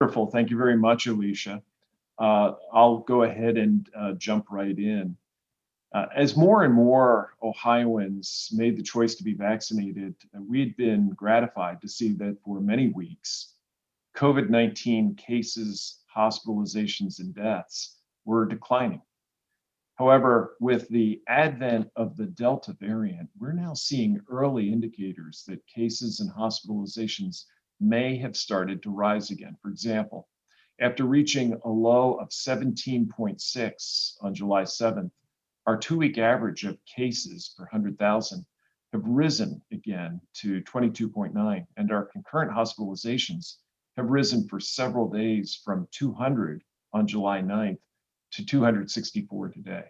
Wonderful. Thank you very much, Alicia. I'll go ahead and jump right in. As more and more Ohioans made the choice to be vaccinated, we'd been gratified to see that for many weeks, COVID-19 cases, hospitalizations, and deaths were declining. However, with the advent of the Delta variant, we're now seeing early indicators that cases and hospitalizations may have started to rise again. For example, after reaching a low of 17.6 on July 7th, our 2-week average of cases per 100,000 have risen again to 22.9, and our concurrent hospitalizations have risen for several days from 200 on July 9th to 264 today.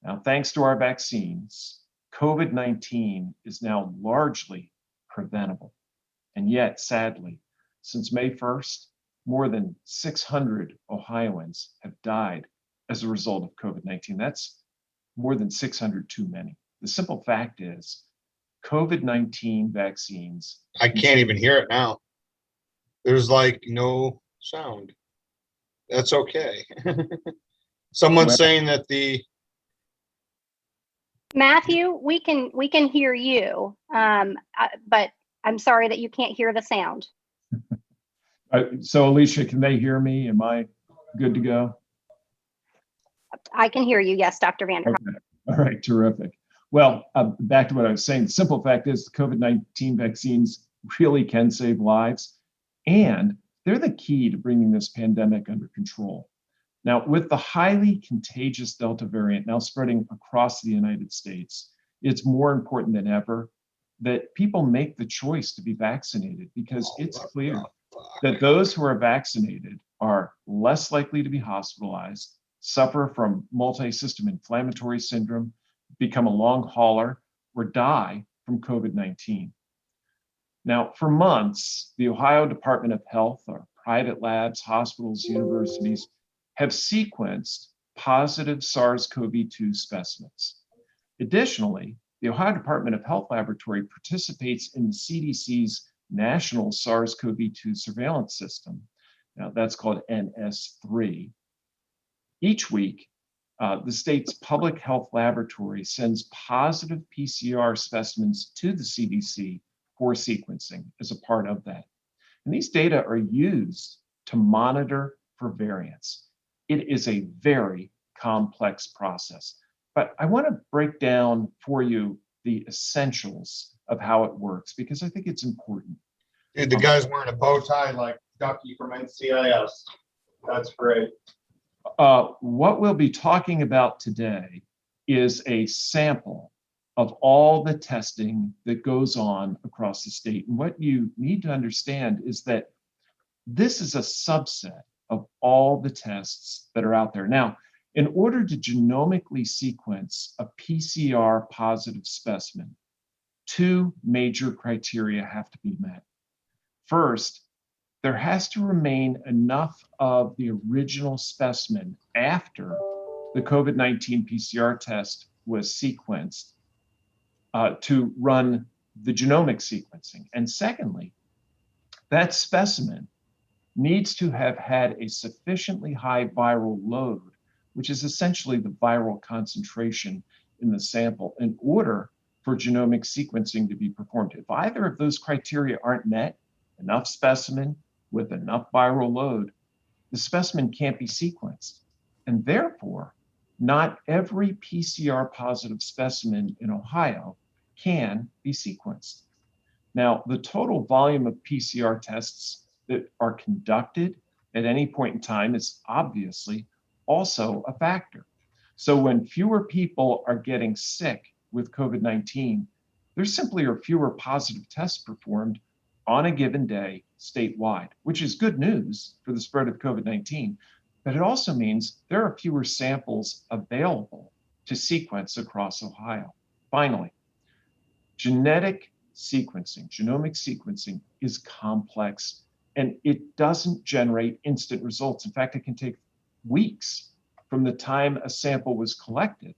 Now, thanks to our vaccines, COVID-19 is now largely preventable. And yet, sadly, since May 1st, more than 600 Ohioans have died as a result of COVID-19. That's more than 600 too many. The simple fact is, COVID-19 vaccines. I can't even hear it now. There's like no sound. That's okay. Someone's saying that Matthew, we can hear you, but I'm sorry that you can't hear the sound. So Alicia, can they hear me? Am I good to go? I can hear you. Yes, Dr. Vanderhoff. Okay. All right, terrific. Well, back to what I was saying. The simple fact is the COVID-19 vaccines really can save lives, and they're the key to bringing this pandemic under control. Now, with the highly contagious Delta variant now spreading across the United States, it's more important than ever that people make the choice to be vaccinated, because it's clear that those who are vaccinated are less likely to be hospitalized, suffer from multi-system inflammatory syndrome, become a long hauler, or die from COVID-19. Now, for months, the Ohio Department of Health, our private labs, hospitals, universities, have sequenced positive SARS-CoV-2 specimens. Additionally, the Ohio Department of Health Laboratory participates in the CDC's National SARS-CoV-2 Surveillance System. Now, that's called NS3. Each week, the state's public health laboratory sends positive PCR specimens to the CDC for sequencing as a part of that. And these data are used to monitor for variants. It is a very complex process, but I want to break down for you the essentials of how it works, because I think it's important. Dude, the guy's wearing a bow tie like Ducky from NCIS. That's great. What we'll be talking about today is a sample of all the testing that goes on across the state. And what you need to understand is that this is a subset of all the tests that are out there. Now, in order to genomically sequence a PCR positive specimen, 2 major criteria have to be met. First, there has to remain enough of the original specimen after the COVID-19 PCR test was sequenced to run the genomic sequencing. And secondly, that specimen needs to have had a sufficiently high viral load, which is essentially the viral concentration in the sample, in order for genomic sequencing to be performed. If either of those criteria aren't met, enough specimen with enough viral load, the specimen can't be sequenced. And therefore, not every PCR positive specimen in Ohio can be sequenced. Now, the total volume of PCR tests that are conducted at any point in time is obviously also a factor. So when fewer people are getting sick with COVID-19, there simply are fewer positive tests performed on a given day statewide, which is good news for the spread of COVID-19, but it also means there are fewer samples available to sequence across Ohio. Finally, genetic sequencing, genomic sequencing is complex, and it doesn't generate instant results. In fact, it can take weeks from the time a sample was collected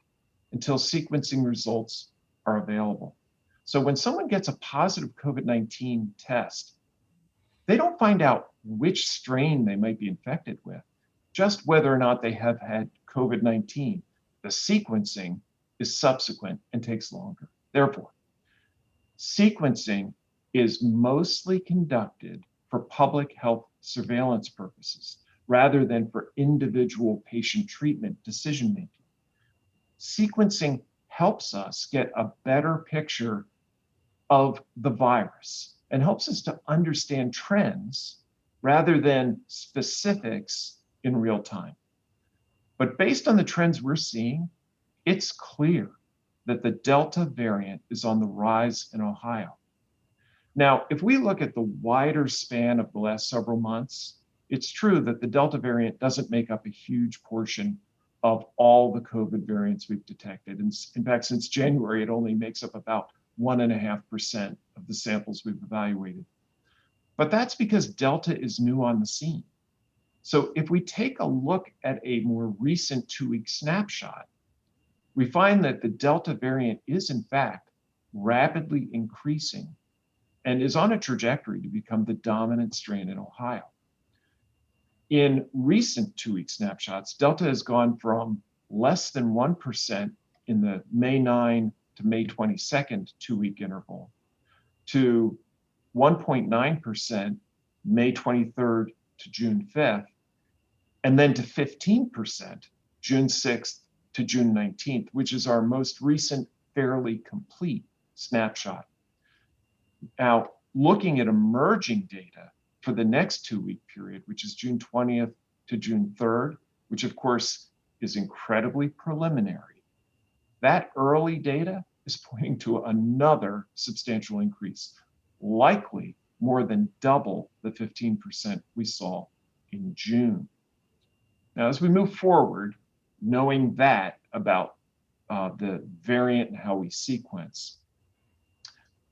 until sequencing results are available. So when someone gets a positive COVID-19 test, They don't find out which strain they might be infected with, just whether or not they have had COVID-19. The sequencing is subsequent and takes longer. Therefore, sequencing is mostly conducted for public health surveillance purposes rather than for individual patient treatment decision-making. Sequencing helps us get a better picture of the virus and helps us to understand trends rather than specifics in real time. But based on the trends we're seeing, it's clear that the Delta variant is on the rise in Ohio. Now, if we look at the wider span of the last several months, it's true that the Delta variant doesn't make up a huge portion of all the COVID variants we've detected. And in fact, since January, it only makes up about 1.5% of the samples we've evaluated. But that's because Delta is new on the scene. So if we take a look at a more recent 2-week snapshot, we find that the Delta variant is in fact rapidly increasing and is on a trajectory to become the dominant strain in Ohio. In recent 2-week snapshots, Delta has gone from less than 1% in the May 9 to May 22nd 2-week interval to 1.9% May 23rd to June 5th, and then to 15% June 6th to June 19th, which is our most recent fairly complete snapshot. Now, looking at emerging data for the next 2-week period, which is June 20th to June 3rd, which of course is incredibly preliminary, that early data is pointing to another substantial increase, likely more than double the 15% we saw in June. Now, as we move forward, knowing that about the variant and how we sequence,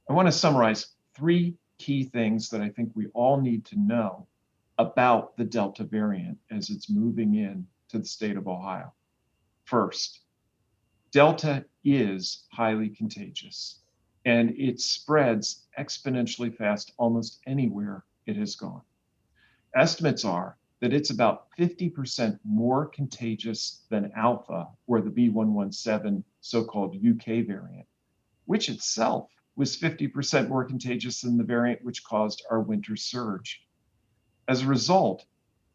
I want to summarize 3 key things that I think we all need to know about the Delta variant as it's moving in to the state of Ohio. First, Delta is highly contagious, and it spreads exponentially fast almost anywhere it has gone. Estimates are that it's about 50% more contagious than Alpha, or the B.1.1.7 so-called UK variant, which itself was 50% more contagious than the variant which caused our winter surge. As a result,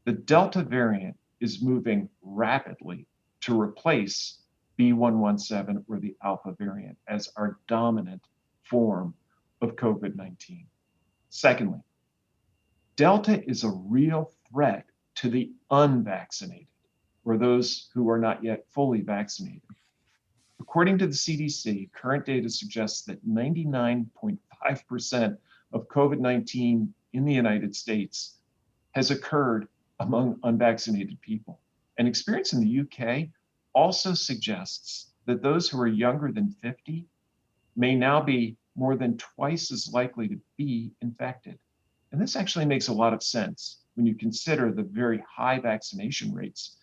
the Delta variant is moving rapidly to replace B.1.1.7 or the Alpha variant as our dominant form of COVID-19. Secondly, Delta is a real threat to the unvaccinated, or those who are not yet fully vaccinated. According to the CDC, current data suggests that 99.5% of COVID-19 in the United States has occurred among unvaccinated people. And experience in the UK also suggests that those who are younger than 50 may now be more than twice as likely to be infected. And this actually makes a lot of sense when you consider the very high vaccination rates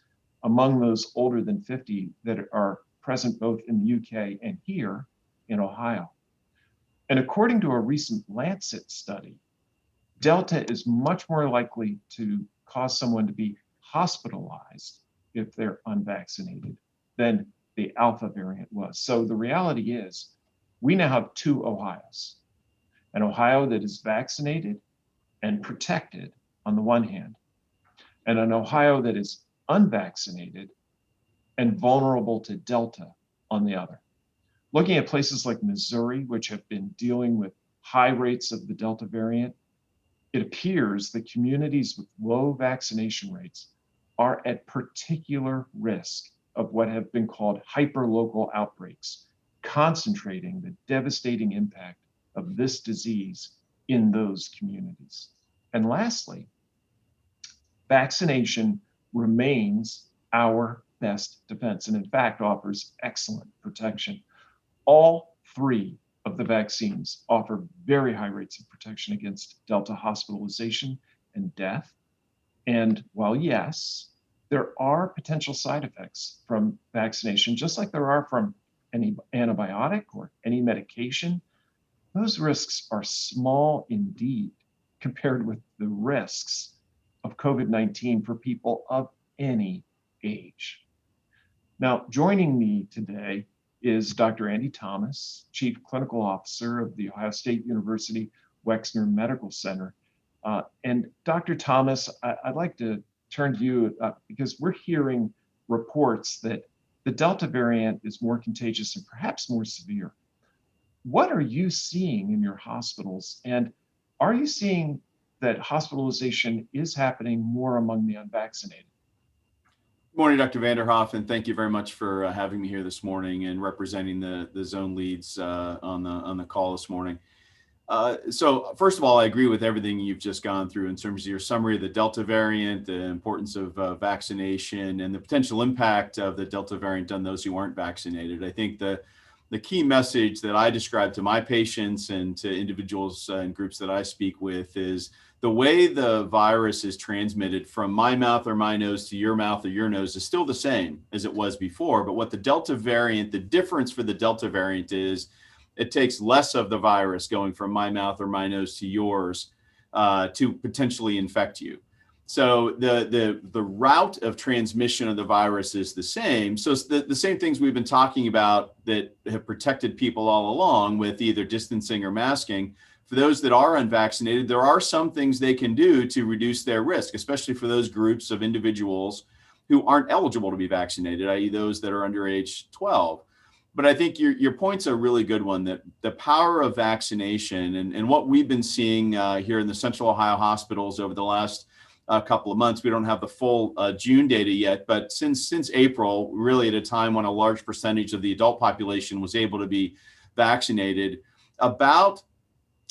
among those older than 50 that are present both in the UK and here in Ohio. And according to a recent Lancet study, Delta is much more likely to cause someone to be hospitalized if they're unvaccinated than the Alpha variant was. So the reality is we now have 2 Ohios, an Ohio that is vaccinated and protected on the one hand, and an Ohio that is unvaccinated and vulnerable to Delta on the other. Looking at places like Missouri, which have been dealing with high rates of the Delta variant, it appears that communities with low vaccination rates are at particular risk of what have been called hyperlocal outbreaks, concentrating the devastating impact of this disease in those communities. And lastly, vaccination remains our best defense, and in fact offers excellent protection. All 3 of the vaccines offer very high rates of protection against Delta hospitalization and death. And while yes, there are potential side effects from vaccination, just like there are from any antibiotic or any medication, those risks are small indeed compared with the risks of COVID-19 for people of any age. Now, joining me today is Dr. Andy Thomas, Chief Clinical Officer of the Ohio State University Wexner Medical Center. And Dr. Thomas, I'd like to turn to you because we're hearing reports that the Delta variant is more contagious and perhaps more severe. What are you seeing in your hospitals? And are you seeing that hospitalization is happening more among the unvaccinated? Good morning, Dr. Vanderhoff, and thank you very much for having me here this morning and representing the zone leads on the call this morning. So first of all, I agree with everything you've just gone through in terms of your summary of the Delta variant, the importance of vaccination, and the potential impact of the Delta variant on those who aren't vaccinated. I think the key message that I describe to my patients and to individuals and groups that I speak with is the way the virus is transmitted from my mouth or my nose to your mouth or your nose is still the same as it was before. But what the Delta variant, the difference for the Delta variant is it takes less of the virus going from my mouth or my nose to yours to potentially infect you. So the route of transmission of the virus is the same. So it's the same things we've been talking about that have protected people all along with either distancing or masking. For those that are unvaccinated, there are some things they can do to reduce their risk, especially for those groups of individuals who aren't eligible to be vaccinated, i.e. those that are under age 12. But I think your point's a really good one, that the power of vaccination and what we've been seeing here in the Central Ohio hospitals over the last couple of months. We don't have the full June data yet, but since April, really at a time when a large percentage of the adult population was able to be vaccinated, about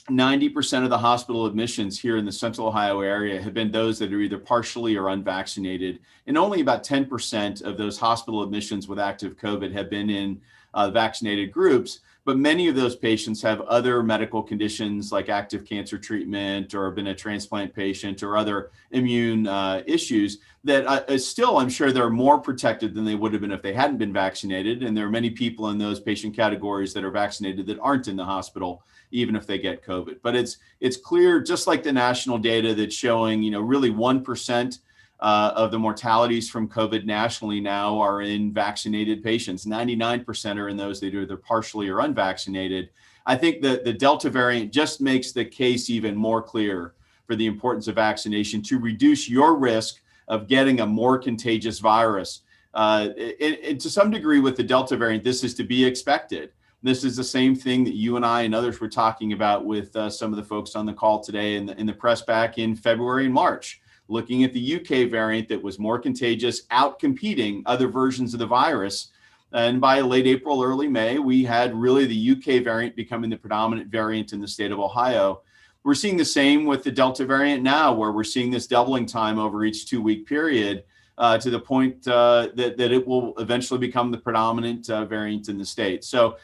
90% of the hospital admissions here in the Central Ohio area have been those that are either partially or unvaccinated. And only about 10% of those hospital admissions with active COVID have been in vaccinated groups. But many of those patients have other medical conditions like active cancer treatment or been a transplant patient or other immune issues that still, I'm sure they're more protected than they would have been if they hadn't been vaccinated. And there are many people in those patient categories that are vaccinated that aren't in the hospital, even if they get COVID. But it's clear, just like the national data that's showing, really 1% of the mortalities from COVID nationally now are in vaccinated patients. 99% are in those that are either partially or unvaccinated. I think that the Delta variant just makes the case even more clear for the importance of vaccination to reduce your risk of getting a more contagious virus. And to some degree with the Delta variant, this is to be expected. This is the same thing that you and I and others were talking about with some of the folks on the call today in the press back in February and March, looking at the UK variant that was more contagious, out-competing other versions of the virus. And by late April, early May, we had really the UK variant becoming the predominant variant in the state of Ohio. We're seeing the same with the Delta variant now, where we're seeing this doubling time over each 2-week period to the point that it will eventually become the predominant variant in the state. So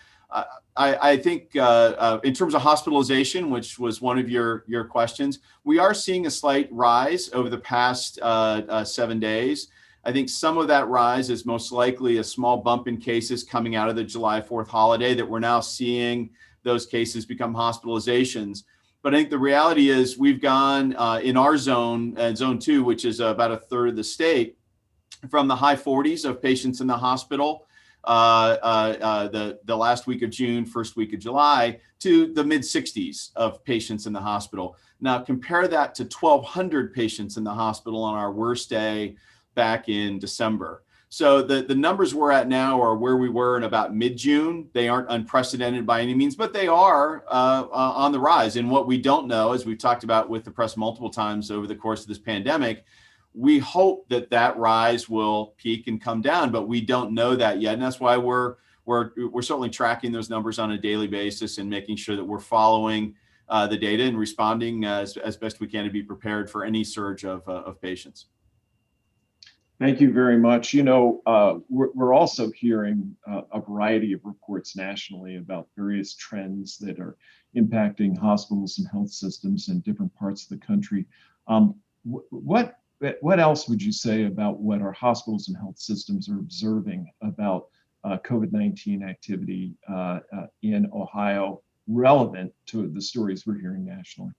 I think in terms of hospitalization, which was one of your questions, we are seeing a slight rise over the past 7 days. I think some of that rise is most likely a small bump in cases coming out of the July 4th holiday that we're now seeing those cases become hospitalizations. But I think the reality is we've gone in our zone, zone 2, which is about a third of the state, from the high 40s of patients in the hospital the last week of June, first week of July, to the mid 60s of patients in the hospital. Now compare that to 1,200 patients in the hospital on our worst day back in December. So the numbers we're at now are where we were in about mid-June. They aren't unprecedented by any means, but they are on the rise. And what we don't know, as we've talked about with the press multiple times over the course of this pandemic, we hope that rise will peak and come down, but we don't know that yet. And that's why we're certainly tracking those numbers on a daily basis and making sure that we're following the data and responding as best we can to be prepared for any surge of patients. Thank you very much. We're also hearing a variety of reports nationally about various trends that are impacting hospitals and health systems in different parts of the country. What else would you say about what our hospitals and health systems are observing about COVID-19 activity in Ohio relevant to the stories we're hearing nationally?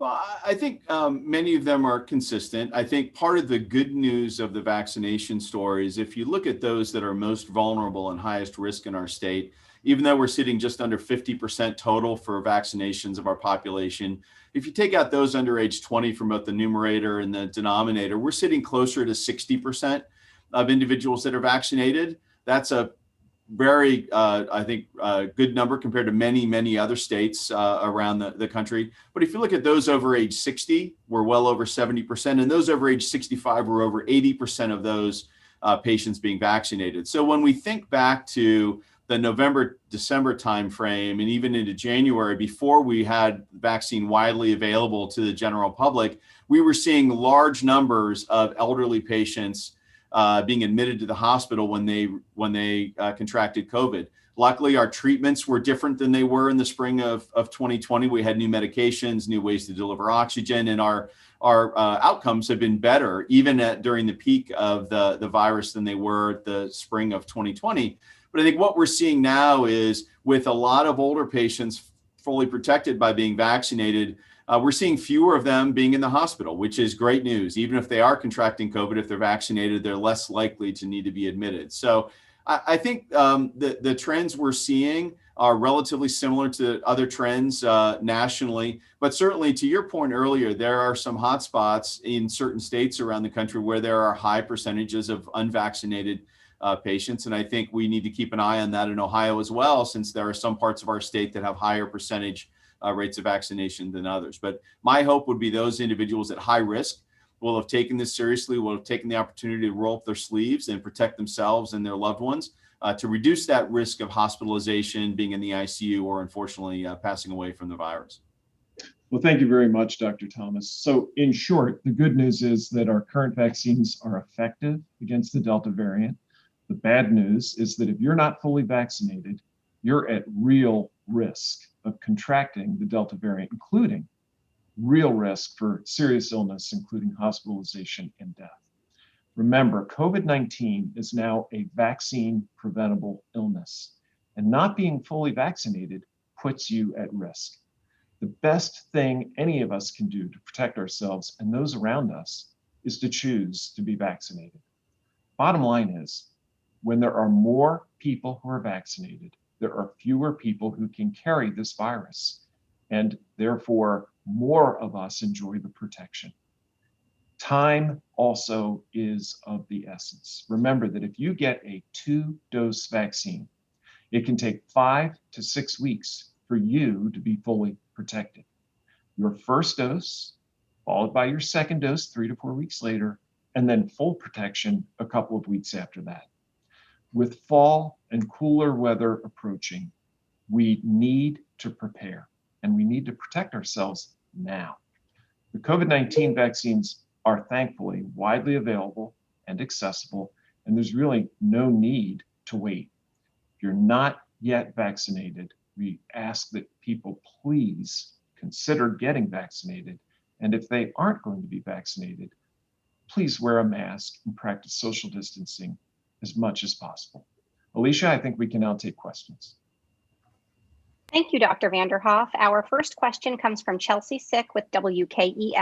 Well, I think many of them are consistent. I think part of the good news of the vaccination story is if you look at those that are most vulnerable and highest risk in our state, even though we're sitting just under 50% total for vaccinations of our population, if you take out those under age 20 from both the numerator and the denominator, we're sitting closer to 60% of individuals that are vaccinated. That's a very, I think, good number compared to many, many other states around the country. But if you look at those over age 60, we're well over 70%. And those over age 65, we're over 80% of those patients being vaccinated. So when we think back to the November, December timeframe, and even into January, before we had vaccine widely available to the general public, we were seeing large numbers of elderly patients being admitted to the hospital when they contracted COVID. Luckily, our treatments were different than they were in the spring of 2020. We had new medications, new ways to deliver oxygen, and our outcomes have been better even during the peak of the virus than they were the spring of 2020. But I think what we're seeing now is with a lot of older patients fully protected by being vaccinated, we're seeing fewer of them being in the hospital, which is great news. Even if they are contracting COVID, if they're vaccinated, they're less likely to need to be admitted. So I think the trends we're seeing are relatively similar to other trends nationally. But certainly, to your point earlier, there are some hotspots in certain states around the country where there are high percentages of unvaccinated patients. And I think we need to keep an eye on that in Ohio as well, since there are some parts of our state that have higher percentage rates of vaccination than others. But my hope would be those individuals at high risk will have taken this seriously, will have taken the opportunity to roll up their sleeves and protect themselves and their loved ones to reduce that risk of hospitalization, being in the ICU, or unfortunately passing away from the virus. Well, thank you very much, Dr. Thomas. So in short, the good news is that our current vaccines are effective against the Delta variant. The bad news is that if you're not fully vaccinated, you're at real risk of contracting the Delta variant, including real risk for serious illness, including hospitalization and death. Remember, COVID-19 is now a vaccine preventable illness, and not being fully vaccinated puts you at risk. The best thing any of us can do to protect ourselves and those around us is to choose to be vaccinated. Bottom line is, when there are more people who are vaccinated, there are fewer people who can carry this virus, and therefore more of us enjoy the protection. Time also is of the essence. Remember that if you get a 2-dose vaccine, it can take 5 to 6 weeks for you to be fully protected. Your first dose, followed by your second dose 3 to 4 weeks later, and then full protection a couple of weeks after that. With fall and cooler weather approaching, we need to prepare, and we need to protect ourselves now. The COVID-19 vaccines are thankfully widely available and accessible, and there's really no need to wait. If you're not yet vaccinated, we ask that people please consider getting vaccinated. And if they aren't going to be vaccinated, please wear a mask and practice social distancing as much as possible. Alicia, I think we can now take questions. Thank you, Dr. Vanderhoff. Our first question comes from chelseasick with WKES.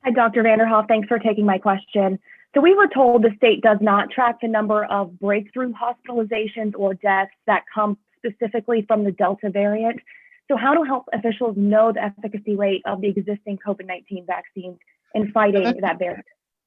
Hi, Dr. Vanderhoff. Thanks for taking my question. So we were told the state does not track the number of breakthrough hospitalizations or deaths that come specifically from the Delta variant. So how do health officials know the efficacy rate of the existing COVID-19 vaccines in fighting that variant?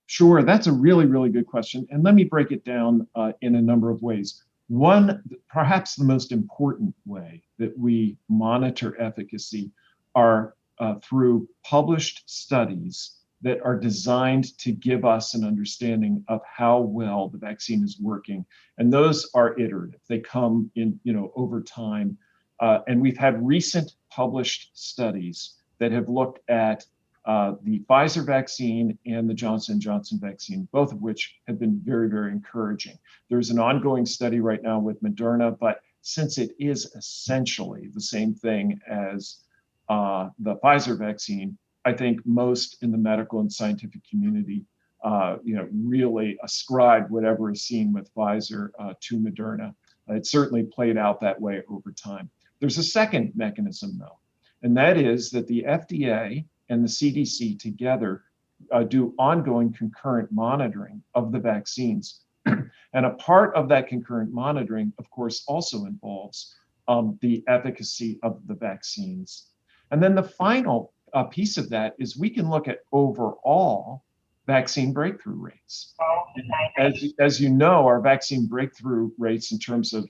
Sure, that's a really, really good question. And let me break it down in a number of ways. One, perhaps the most important way that we monitor efficacy are through published studies that are designed to give us an understanding of how well the vaccine is working. And those are iterative. They come in, over time. And we've had recent published studies that have looked at the Pfizer vaccine and the Johnson & Johnson vaccine, both of which have been very, very encouraging. There's an ongoing study right now with Moderna, but since it is essentially the same thing as the Pfizer vaccine, I think most in the medical and scientific community, really ascribe whatever is seen with Pfizer to Moderna. It certainly played out that way over time. There's a second mechanism, though, And that is that the FDA and the CDC together do ongoing concurrent monitoring of the vaccines. And a part of that concurrent monitoring, of course, also involves the efficacy of the vaccines. And then the final piece of that is we can look at overall vaccine breakthrough rates. As you know, our vaccine breakthrough rates in terms of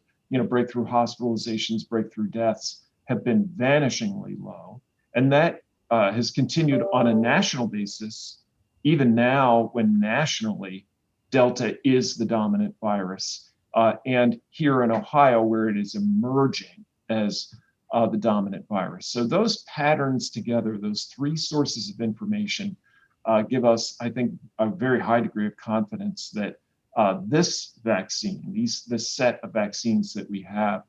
breakthrough hospitalizations, breakthrough deaths have been vanishingly low. And that has continued on a national basis, even now when nationally Delta is the dominant virus. And here in Ohio, where it is emerging as the dominant virus. So those patterns together, those three sources of information, give us, I think, a very high degree of confidence that this vaccine, this set of vaccines that we have,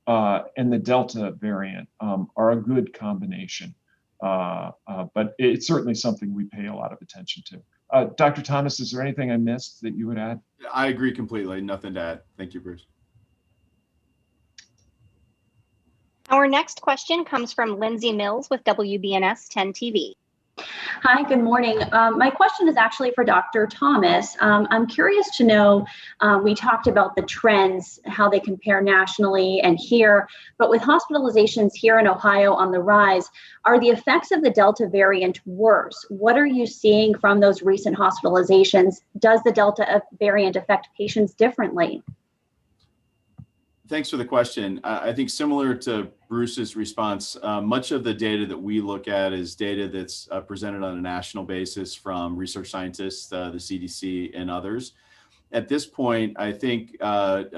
and the Delta variant are a good combination. But it's certainly something we pay a lot of attention to. Dr. Thomas, is there anything I missed that you would add? I agree completely. Nothing to add. Thank you, Bruce. Our next question comes from Lindsey Mills with WBNS 10 TV. Hi, good morning. My question is actually for Dr. Thomas. I'm curious to know, we talked about the trends, how they compare nationally and here, but with hospitalizations here in Ohio on the rise, are the effects of the Delta variant worse? What are you seeing from those recent hospitalizations? Does the Delta variant affect patients differently? Thanks for the question. I think similar to Bruce's response, much of the data that we look at is data that's presented on a national basis from research scientists, the CDC and others. At this point, I think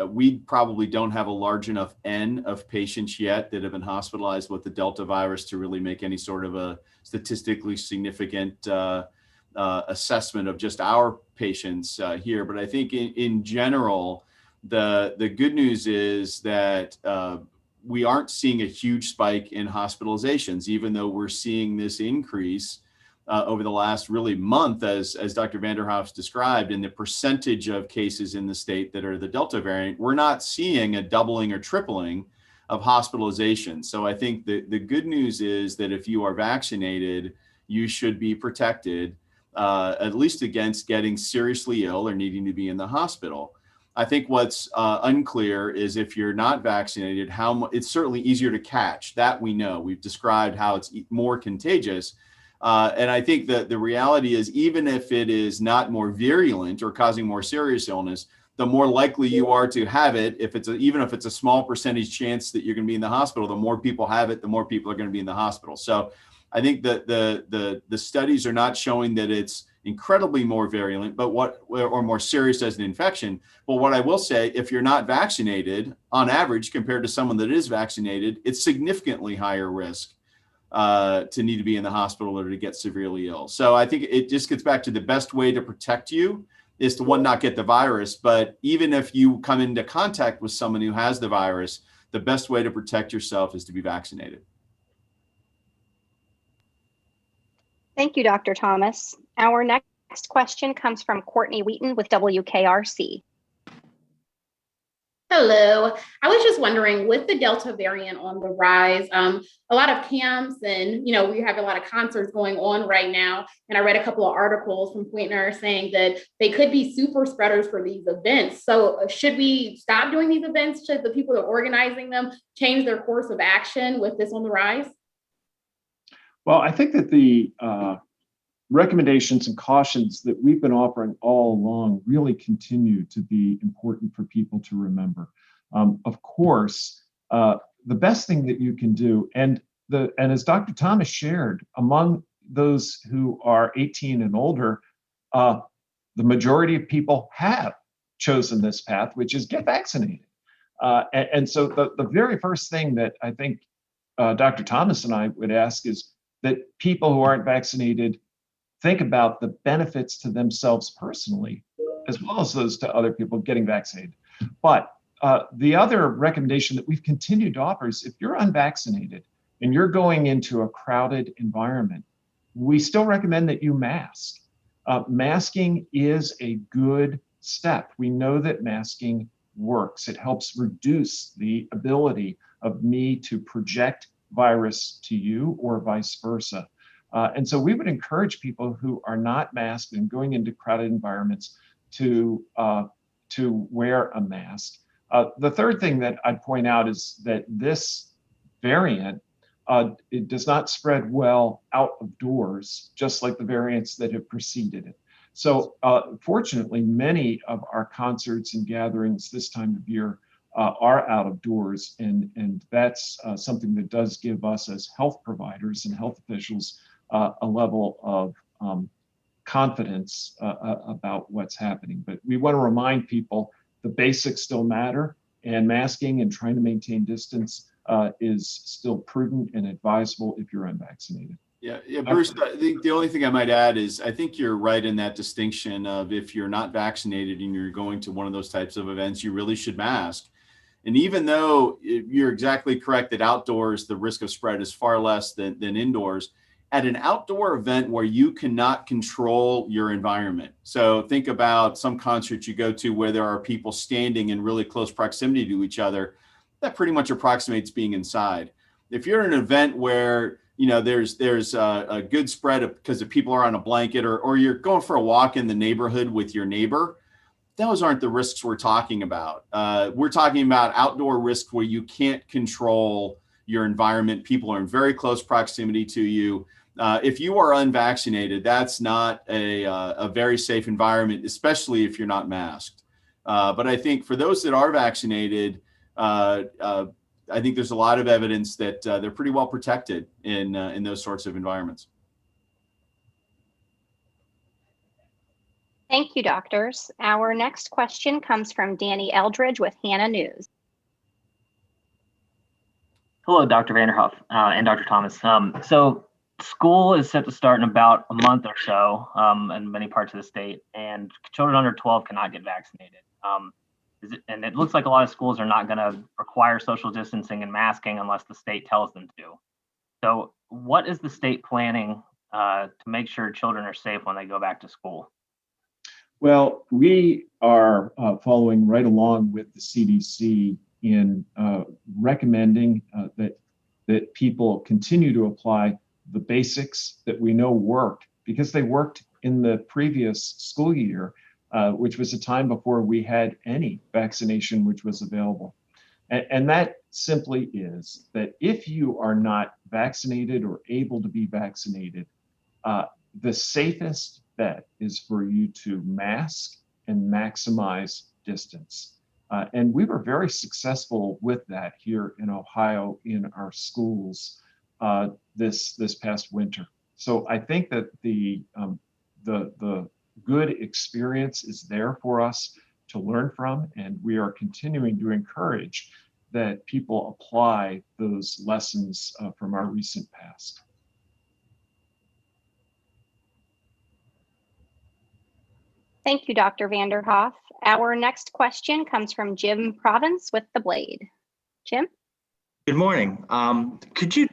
we probably don't have a large enough N of patients yet that have been hospitalized with the Delta virus to really make any sort of a statistically significant assessment of just our patients here. But I think in general, the good news is that we aren't seeing a huge spike in hospitalizations, even though we're seeing this increase over the last really month, as Dr. Vanderhoff's described, in the percentage of cases in the state that are the Delta variant. We're not seeing a doubling or tripling of hospitalizations. So I think the good news is that if you are vaccinated, you should be protected, at least against getting seriously ill or needing to be in the hospital. I think what's unclear is if you're not vaccinated, how it's certainly easier to catch. That we know. We've described how it's more contagious. And I think that the reality is, even if it is not more virulent or causing more serious illness, the more likely you are to have it. Even if it's a small percentage chance that you're going to be in the hospital, the more people have it, the more people are going to be in the hospital. So I think that the studies are not showing that it's incredibly more virulent, or more serious as an infection. But what I will say, if you're not vaccinated, on average, compared to someone that is vaccinated, it's significantly higher risk to need to be in the hospital or to get severely ill. So I think it just gets back to the best way to protect you is to, one, not get the virus. But even if you come into contact with someone who has the virus, the best way to protect yourself is to be vaccinated. Thank you, Dr. Thomas. Our next question comes from Courtney Wheaton with WKRC. Hello. I was just wondering, with the Delta variant on the rise, a lot of camps and, we have a lot of concerts going on right now. And I read a couple of articles from Wexner saying that they could be super spreaders for these events. So should we stop doing these events? Should the people that are organizing them change their course of action with this on the rise? Well, I think that the recommendations and cautions that we've been offering all along really continue to be important for people to remember. Of course, the best thing that you can do, and as Dr. Thomas shared, among those who are 18 and older, the majority of people have chosen this path, which is get vaccinated. And so the very first thing that I think Dr. Thomas and I would ask is that people who aren't vaccinated think about the benefits to themselves personally, as well as those to other people getting vaccinated. But the other recommendation that we've continued to offer is if you're unvaccinated and you're going into a crowded environment, we still recommend that you mask. Masking is a good step. We know that masking works. It helps reduce the ability of me to project virus to you or vice versa. And so we would encourage people who are not masked and going into crowded environments to wear a mask. The third thing that I'd point out is that this variant, it does not spread well out of doors, just like the variants that have preceded it. So fortunately, many of our concerts and gatherings this time of year are out of doors, and that's something that does give us as health providers and health officials a level of confidence about what's happening. But we want to remind people the basics still matter, and masking and trying to maintain distance is still prudent and advisable if you're unvaccinated. Yeah, Bruce, I think the only thing I might add is I think you're right in that distinction of if you're not vaccinated and you're going to one of those types of events, you really should mask. And even though you're exactly correct that outdoors, the risk of spread is far less than indoors, at an outdoor event where you cannot control your environment. So think about some concerts you go to where there are people standing in really close proximity to each other. That pretty much approximates being inside. If you're at an event where there's a good spread because the people are on a blanket, or you're going for a walk in the neighborhood with your neighbor, those aren't the risks we're talking about. We're talking about outdoor risk where you can't control your environment. People are in very close proximity to you. If you are unvaccinated, that's not a very safe environment, especially if you're not masked. But I think for those that are vaccinated, I think there's a lot of evidence that they're pretty well protected in those sorts of environments. Thank you, doctors. Our next question comes from Danny Eldredge with Hannah News. Hello, Dr. Vanderhoff and Dr. Thomas. So school is set to start in about a month or so in many parts of the state, and children under 12 cannot get vaccinated. And it looks like a lot of schools are not going to require social distancing and masking unless the state tells them to. So what is the state planning to make sure children are safe when they go back to school? Well, we are following right along with the CDC in recommending that people continue to apply the basics that we know worked, because they worked in the previous school year, which was a time before we had any vaccination which was available. And that simply is that if you are not vaccinated or able to be vaccinated, the safest bet is for you to mask and maximize distance. And we were very successful with that here in Ohio in our schools this past winter. So I think that the good experience is there for us to learn from, and we are continuing to encourage that people apply those lessons from our recent past. Thank you, Dr. Vanderhoff. Our next question comes from Jim Provance with The Blade. Jim? Good morning.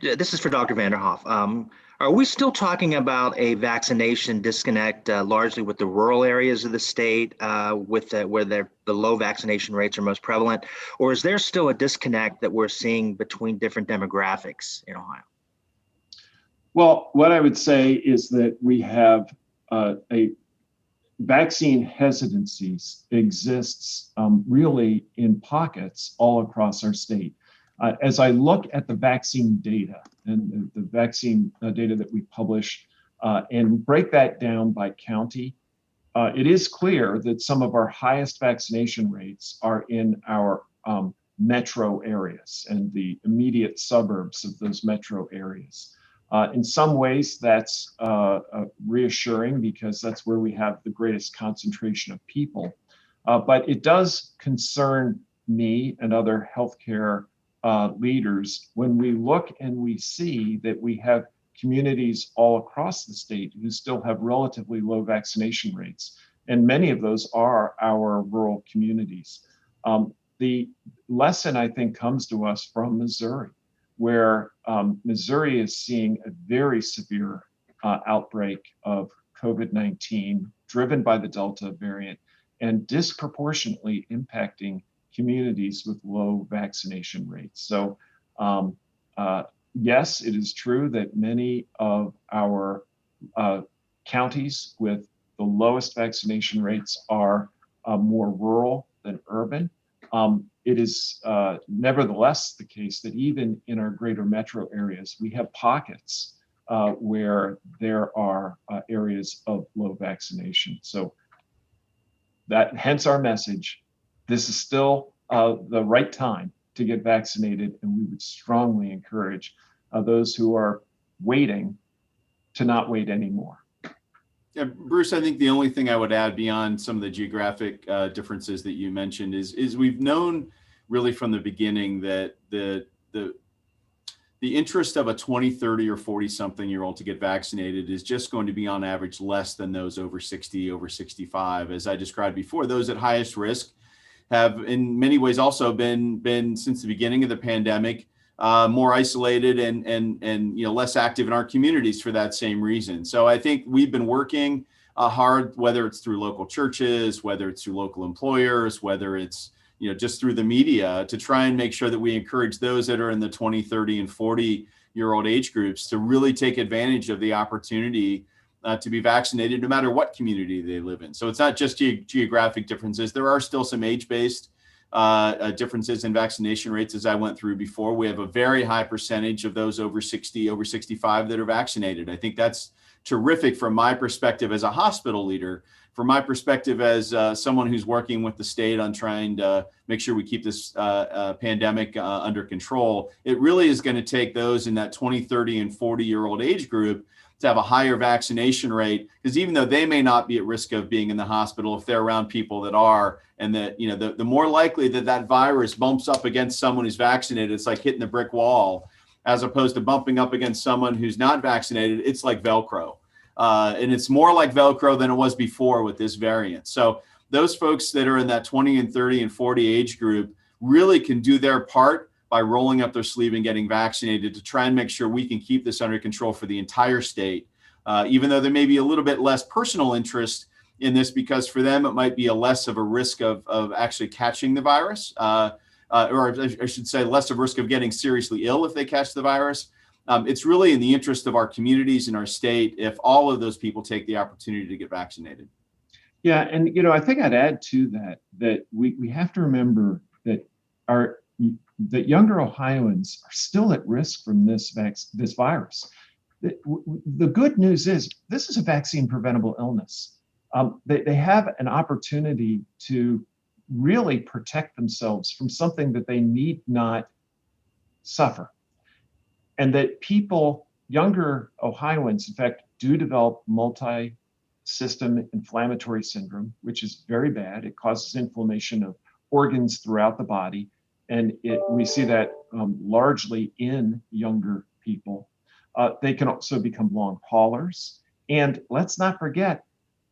This is for Dr. Vanderhoff. Are we still talking about a vaccination disconnect largely with the rural areas of the state where the low vaccination rates are most prevalent? Or is there still a disconnect that we're seeing between different demographics in Ohio? Well, what I would say is that we have a vaccine hesitancies exists really in pockets all across our state. As I look at the vaccine data and the vaccine data that we publish and break that down by county, it is clear that some of our highest vaccination rates are in our metro areas and the immediate suburbs of those metro areas. In some ways, that's reassuring because that's where we have the greatest concentration of people. But it does concern me and other healthcare leaders when we look and we see that we have communities all across the state who still have relatively low vaccination rates. And many of those are our rural communities. The lesson, I think, comes to us from Missouri, where Missouri is seeing a very severe outbreak of COVID-19 driven by the Delta variant and disproportionately impacting communities with low vaccination rates. So yes, it is true that many of our counties with the lowest vaccination rates are more rural than urban. It is nevertheless the case that even in our greater metro areas, we have pockets where there are areas of low vaccination. So that hence our message, this is still the right time to get vaccinated, and we would strongly encourage those who are waiting to not wait anymore. Yeah, Bruce, I think the only thing I would add beyond some of the geographic differences that you mentioned is we've known really from the beginning that the interest of a 20, 30, or 40-something-year-old to get vaccinated is just going to be on average less than those over 60, over 65. As I described before, those at highest risk have in many ways also been since the beginning of the pandemic more isolated and less active in our communities for that same reason. So I think we've been working hard, whether it's through local churches, whether it's through local employers, whether it's just through the media, to try and make sure that we encourage those that are in the 20, 30, and 40-year-old age groups to really take advantage of the opportunity to be vaccinated, no matter what community they live in. So it's not just geographic differences. There are still some age-based differences in vaccination rates, as I went through before. We have a very high percentage of those over 60, over 65 that are vaccinated. I think that's terrific from my perspective as a hospital leader, from my perspective as someone who's working with the state on trying to make sure we keep this pandemic under control. It really is going to take those in that 20, 30, and 40-year-old age group to have a higher vaccination rate, because even though they may not be at risk of being in the hospital, if they're around people that are, and that the more likely that virus bumps up against someone who's vaccinated, it's like hitting the brick wall, as opposed to bumping up against someone who's not vaccinated. It's like Velcro, and it's more like Velcro than it was before with this variant. So those folks that are in that 20 and 30 and 40 age group really can do their part by rolling up their sleeve and getting vaccinated to try and make sure we can keep this under control for the entire state, even though there may be a little bit less personal interest in this, because for them it might be a less of a risk of actually catching the virus, or I should say less of risk of getting seriously ill if they catch the virus. It's really in the interest of our communities and our state if all of those people take the opportunity to get vaccinated. Yeah, and I think I'd add to that we have to remember that that younger Ohioans are still at risk from this virus. The good news is this is a vaccine preventable illness. They have an opportunity to really protect themselves from something that they need not suffer. And that younger Ohioans, in fact, do develop multi-system inflammatory syndrome, which is very bad. It causes inflammation of organs throughout the body. And we see that largely in younger people. They can also become long haulers. And let's not forget,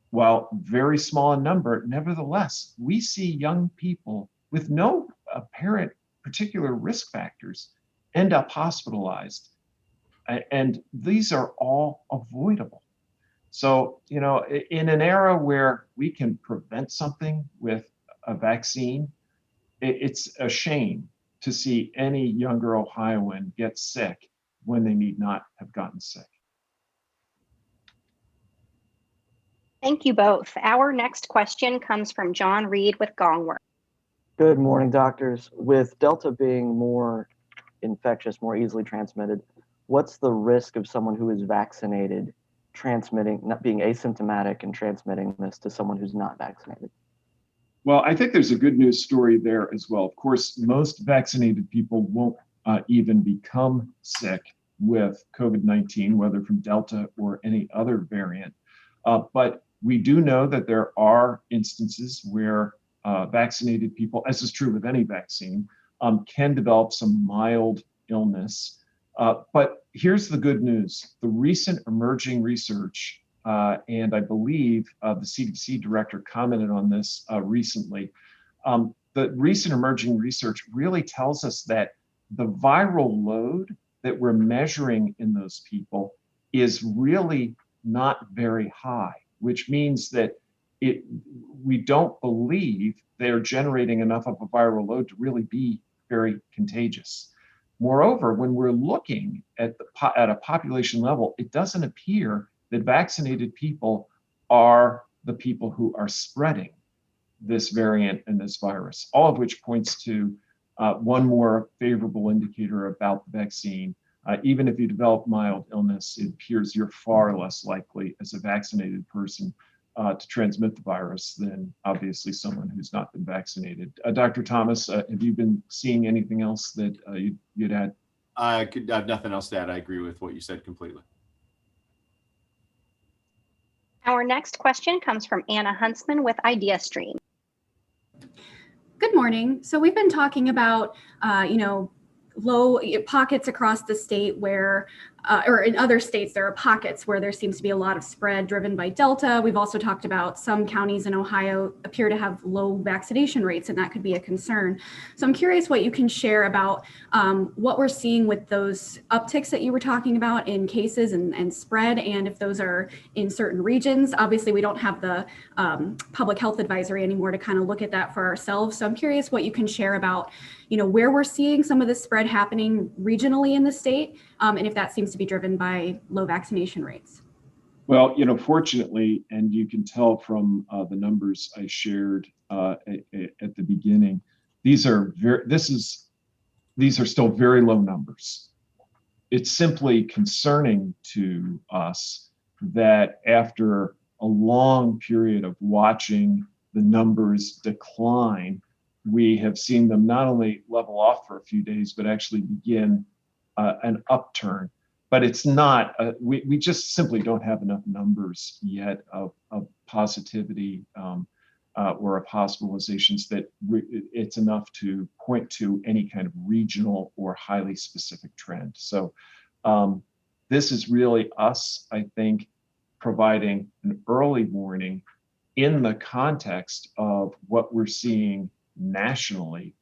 while very small in number, nevertheless, we see young people with no apparent particular risk factors end up hospitalized. And these are all avoidable. So, in an era where we can prevent something with a vaccine, it's a shame to see any younger Ohioan get sick when they need not have gotten sick. Thank you both. Our next question comes from Jon Reed with Gongworth. Good morning, doctors. With Delta being more infectious, more easily transmitted, what's the risk of someone who is vaccinated not being asymptomatic and transmitting this to someone who's not vaccinated? Well, I think there's a good news story there as well. Of course, most vaccinated people won't even become sick with COVID-19, whether from Delta or any other variant. But we do know that there are instances where vaccinated people, as is true with any vaccine, can develop some mild illness. But here's the good news. The recent emerging research, and I believe the CDC director commented on this recently, the recent emerging research really tells us that the viral load that we're measuring in those people is really not very high, which means that we don't believe they're generating enough of a viral load to really be very contagious. Moreover, when we're looking at at a population level, it doesn't appear that vaccinated people are the people who are spreading this variant and this virus, all of which points to one more favorable indicator about the vaccine. Even if you develop mild illness, it appears you're far less likely as a vaccinated person to transmit the virus than obviously someone who's not been vaccinated. Dr. Thomas, have you been seeing anything else that you'd add? I have nothing else to add. I agree with what you said completely. Our next question comes from Anna Huntsman with IdeaStream. Good morning. So we've been talking about, low pockets across the state where, or in other states, there are pockets where there seems to be a lot of spread driven by Delta. We've also talked about some counties in Ohio appear to have low vaccination rates, and that could be a concern. So I'm curious what you can share about what we're seeing with those upticks that you were talking about in cases and spread, and if those are in certain regions. Obviously, we don't have the public health advisory anymore to kind of look at that for ourselves. So I'm curious what you can share about where we're seeing some of the spread happening regionally in the state, and if that seems to be driven by low vaccination rates. Well, fortunately, and you can tell from the numbers I shared at the beginning, these are still very low numbers. It's simply concerning to us that after a long period of watching the numbers decline, we have seen them not only level off for a few days, but actually begin an upturn. But it's not, we just simply don't have enough numbers yet of positivity or of hospitalizations that it's enough to point to any kind of regional or highly specific trend. So this is really us, I think, providing an early warning in the context of what we're seeing nationally,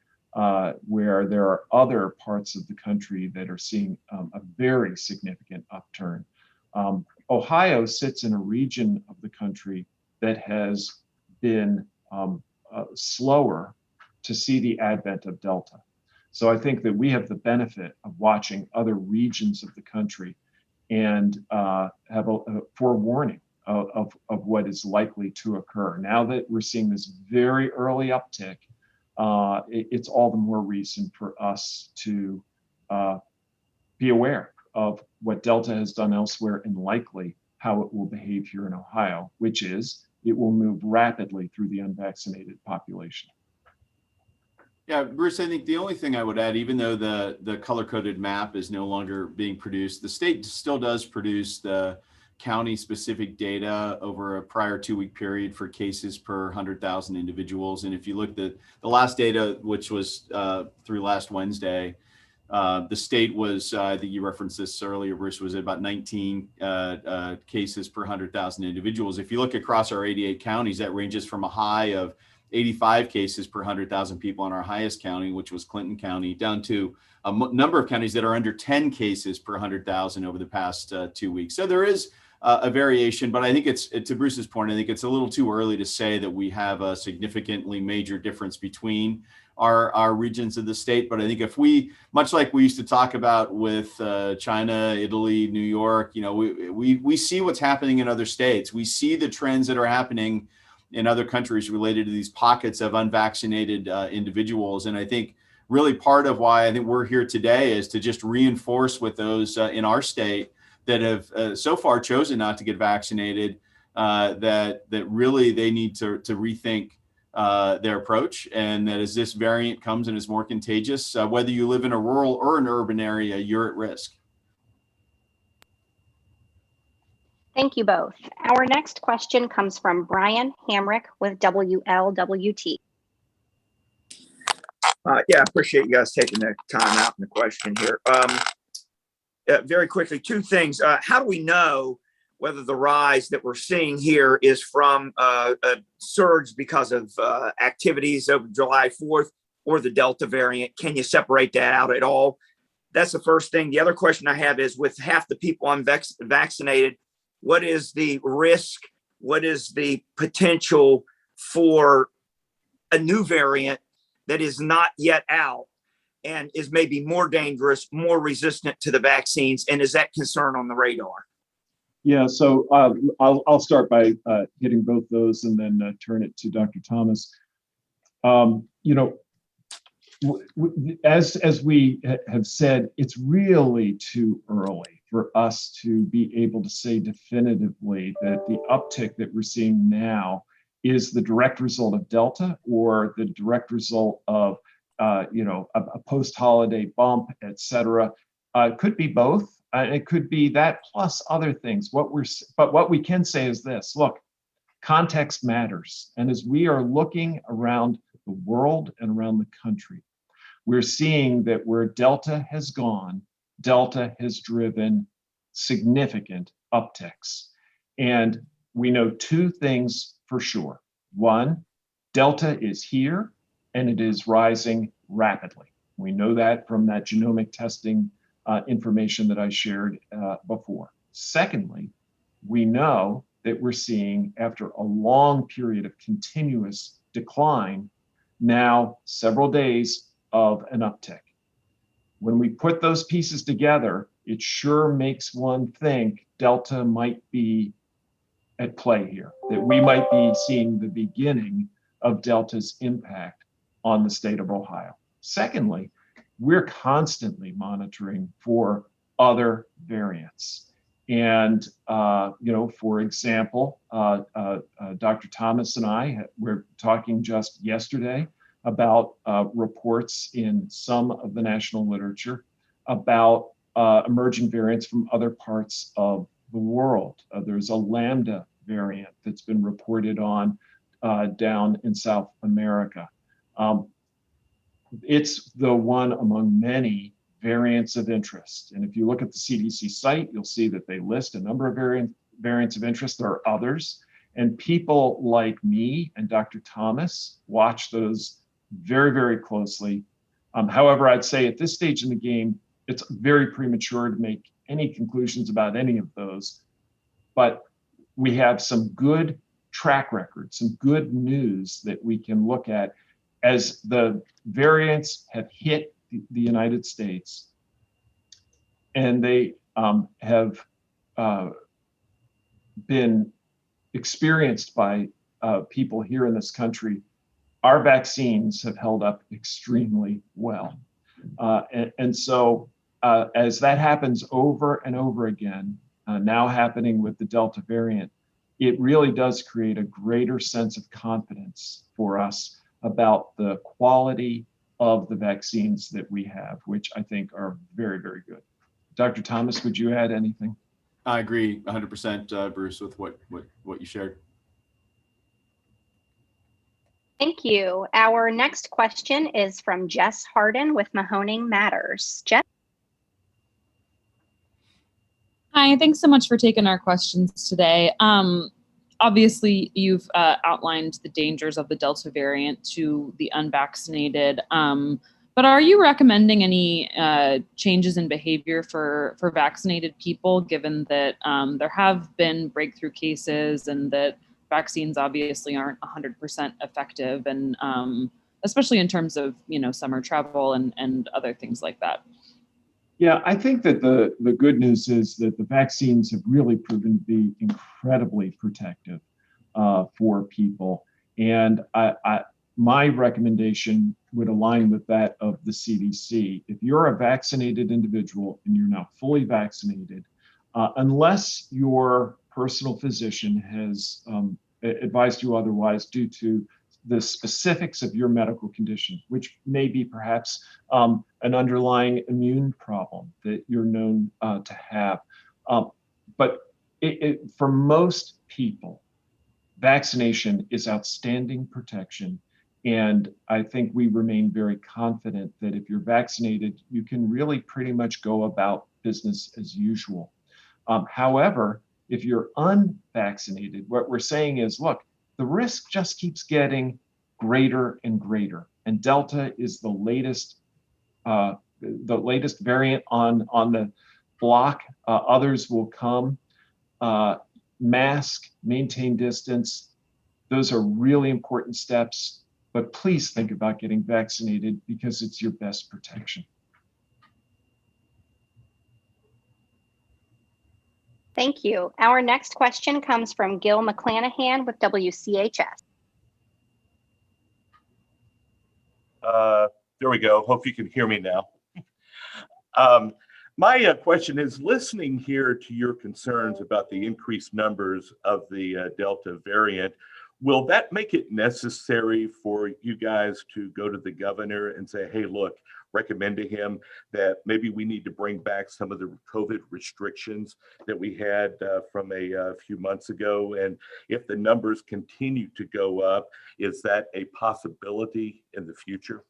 where there are other parts of the country that are seeing a very significant upturn. Ohio sits in a region of the country that has been slower to see the advent of Delta. So I think that we have the benefit of watching other regions of the country and have a forewarning of what is likely to occur. Now that we're seeing this very early uptick, it's all the more reason for us to be aware of what Delta has done elsewhere and likely how it will behave here in Ohio, which is it will move rapidly through the unvaccinated population. Yeah, Bruce, I think the only thing I would add, even though the color-coded map is no longer being produced, the state still does produce the county-specific data over a prior 2-week period for cases per 100,000 individuals. And if you look at the last data, which was through last Wednesday, the state was, I think you referenced this earlier, Bruce, was at about 19 cases per 100,000 individuals. If you look across our 88 counties, that ranges from a high of 85 cases per 100,000 people in our highest county, which was Clinton County, down to a number of counties that are under 10 cases per 100,000 over the past 2 weeks. So there is a variation, but I think it's, to Bruce's point, I think it's a little too early to say that we have a significantly major difference between our regions of the state. But I think if we, much like we used to talk about with China, Italy, New York, we see what's happening in other states. We see the trends that are happening in other countries related to these pockets of unvaccinated individuals. And I think really part of why I think we're here today is to just reinforce with those in our state that have so far chosen not to get vaccinated, that really they need to rethink their approach, and that as this variant comes and is more contagious, whether you live in a rural or an urban area, you're at risk. Thank you both. Our next question comes from Brian Hamrick with WLWT. Yeah, I appreciate you guys taking the time out and the question here. Very quickly, two things. How do we know whether the rise that we're seeing here is from a surge because of activities of July 4th or the Delta variant? Can you separate that out at all? That's the first thing. The other question I have is, with half the people unvaccinated, what is the risk? What is the potential for a new variant that is not yet out and is maybe more dangerous, more resistant to the vaccines? And is that concern on the radar? Yeah, so I'll start by hitting both those and then turn it to Dr. Thomas. You know, as we have said, it's really too early for us to be able to say definitively that the uptick that we're seeing now is the direct result of Delta or the direct result of a post-holiday bump, et cetera. It could be both. It could be that plus other things. But what we can say is this: look, context matters, and as we are looking around the world and around the country, we're seeing that where Delta has gone, Delta has driven significant upticks. And we know two things for sure. One, Delta is here and it is rising rapidly. We know that from that genomic testing information that I shared before. Secondly, we know that we're seeing, after a long period of continuous decline, now several days of an uptick. When we put those pieces together, it sure makes one think Delta might be at play here, that we might be seeing the beginning of Delta's impact on the state of Ohio. Secondly, we're constantly monitoring for other variants. And, for example, Dr. Thomas and I were talking just yesterday about reports in some of the national literature about emerging variants from other parts of the world. There's a Lambda variant that's been reported on down in South America. It's the one among many variants of interest. And if you look at the CDC site, you'll see that they list a number of variants of interest. There are others. And people like me and Dr. Thomas watch those very, very closely. However, I'd say at this stage in the game, it's very premature to make any conclusions about any of those. But we have some good track record, some good news that we can look at as the variants have hit the United States, and they have been experienced by people here in this country. Our vaccines have held up extremely well. And so as that happens over and over again, now happening with the Delta variant, it really does create a greater sense of confidence for us about the quality of the vaccines that we have, which I think are very, very good. Dr. Thomas, would you add anything? I agree 100%, Bruce, with what you shared. Thank you. Our next question is from Jess Hardin with Mahoning Matters. Jess? Hi, thanks so much for taking our questions today. Obviously, you've outlined the dangers of the Delta variant to the unvaccinated, but are you recommending any changes in behavior for vaccinated people, given that there have been breakthrough cases and that vaccines obviously aren't 100% effective, and especially in terms of summer travel and other things like that? Yeah, I think that the good news is that the vaccines have really proven to be incredibly protective for people. And my recommendation would align with that of the CDC. If you're a vaccinated individual and you're now fully vaccinated, unless your personal physician has advised you otherwise due to the specifics of your medical condition, which may be perhaps an underlying immune problem that you're known to have. But for most people, vaccination is outstanding protection. And I think we remain very confident that if you're vaccinated, you can really pretty much go about business as usual. However, if you're unvaccinated, what we're saying is, look, the risk just keeps getting greater and greater. And Delta is the latest variant on the block. Others will come. Mask, maintain distance. Those are really important steps. but please think about getting vaccinated because it's your best protection. Thank you. Our next question comes from Gil McClanahan with WCHS. There we go. Hope you can hear me now. My question is, listening here to your concerns about the increased numbers of the Delta variant, will that make it necessary for you guys to go to the governor and say, hey, look, recommend to him that maybe we need to bring back some of the COVID restrictions that we had from a few months ago? And if the numbers continue to go up, is that a possibility in the future?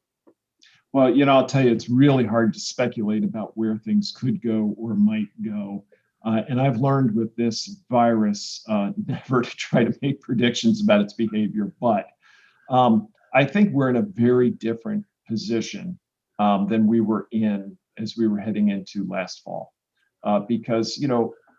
Well, I'll tell you, it's really hard to speculate about where things could go or might go. And I've learned with this virus never to try to make predictions about its behavior. But I think we're in a very different position than we were in as we were heading into last fall. Because,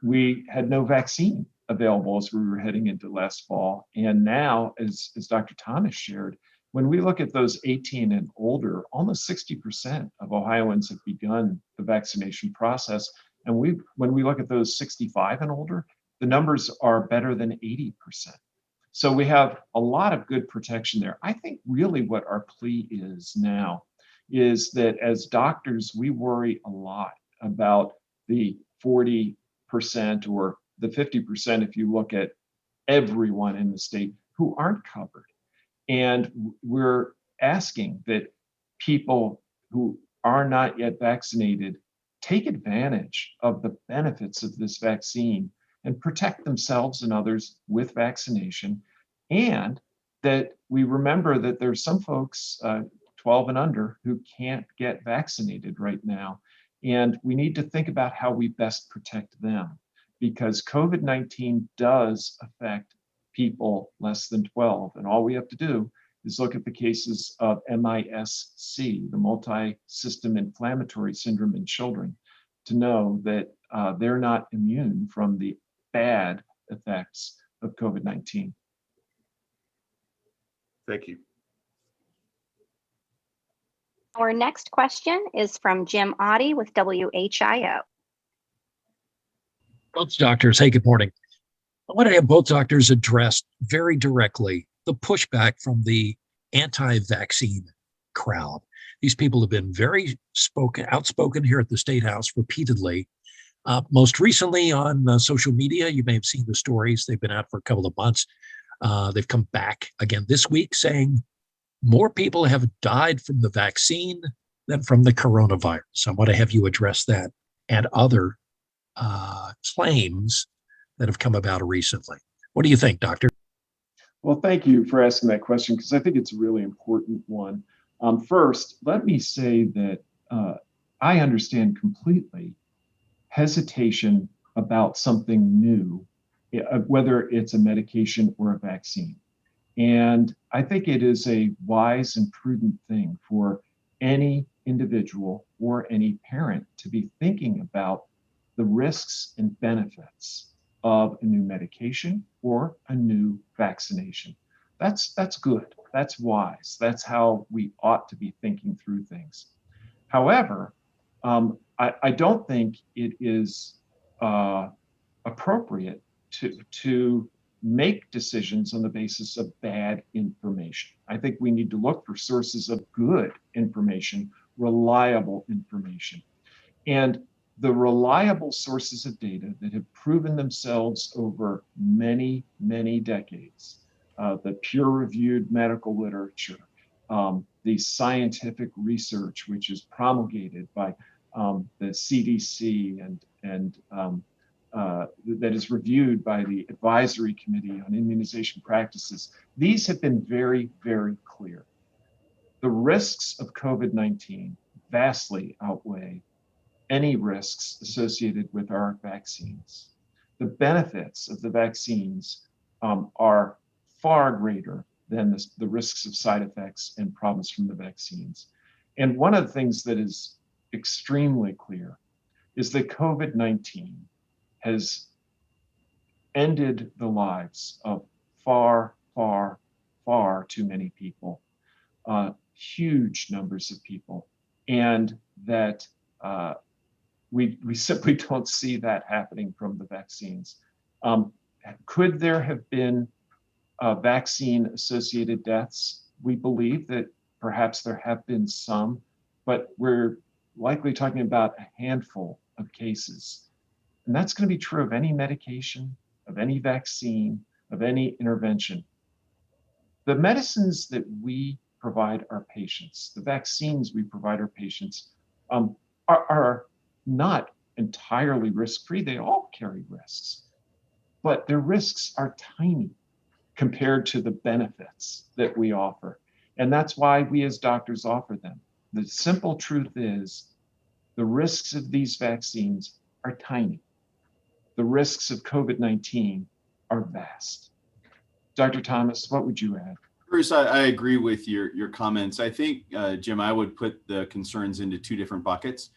we had no vaccine available as we were heading into last fall. And now, as Dr. Thomas shared, when we look at those 18 and older, almost 60% of Ohioans have begun the vaccination process. And when we look at those 65 and older, the numbers are better than 80%. So we have a lot of good protection there. I think really what our plea is now is that as doctors, we worry a lot about the 40% or the 50% if you look at everyone in the state who aren't covered. And we're asking that people who are not yet vaccinated take advantage of the benefits of this vaccine and protect themselves and others with vaccination. And that we remember that there's some folks 12 and under who can't get vaccinated right now. And we need to think about how we best protect them, because COVID-19 does affect people less than 12. And all we have to do is look at the cases of MIS-C, the multi-system inflammatory syndrome in children, to know that they're not immune from the bad effects of COVID-19. Thank you. Our next question is from Jim Otte with WHIO. Both doctors, hey, good morning. I want to have both doctors address very directly the pushback from the anti-vaccine crowd. These people have been very outspoken here at the State House repeatedly. Most recently on social media, you may have seen the stories. They've been out for a couple of months. They've come back again this week saying more people have died from the vaccine than from the coronavirus. I want to have you address that and other claims that have come about recently. What do you think, Doctor? Well, thank you for asking that question, because I think it's a really important one. First, let me say that I understand completely hesitation about something new, whether it's a medication or a vaccine. And I think it is a wise and prudent thing for any individual or any parent to be thinking about the risks and benefits of a new medication or a new vaccination. That's good. That's wise. That's how we ought to be thinking through things. However, I don't think it is appropriate to make decisions on the basis of bad information. I think we need to look for sources of good information, reliable information. And the reliable sources of data that have proven themselves over many, many decades, the peer-reviewed medical literature, the scientific research, which is promulgated by the CDC and that is reviewed by the Advisory Committee on Immunization Practices, these have been very, very clear. The risks of COVID-19 vastly outweigh any risks associated with our vaccines. The benefits of the vaccines are far greater than the risks of side effects and problems from the vaccines. And one of the things that is extremely clear is that COVID-19 has ended the lives of far, far, far too many people. huge numbers of people, and that we simply don't see that happening from the vaccines. Could there have been vaccine-associated deaths? We believe that perhaps there have been some, but we're likely talking about a handful of cases. And that's going to be true of any medication, of any vaccine, of any intervention. The medicines that we provide our patients, the vaccines we provide our patients, are not entirely risk-free. They all carry risks, but their risks are tiny compared to the benefits that we offer. And that's why we as doctors offer them. The simple truth is the risks of these vaccines are tiny. The risks of COVID-19 are vast. Dr. Thomas, what would you add? Bruce, I agree with your comments. I think, Jim, I would put the concerns into two different buckets.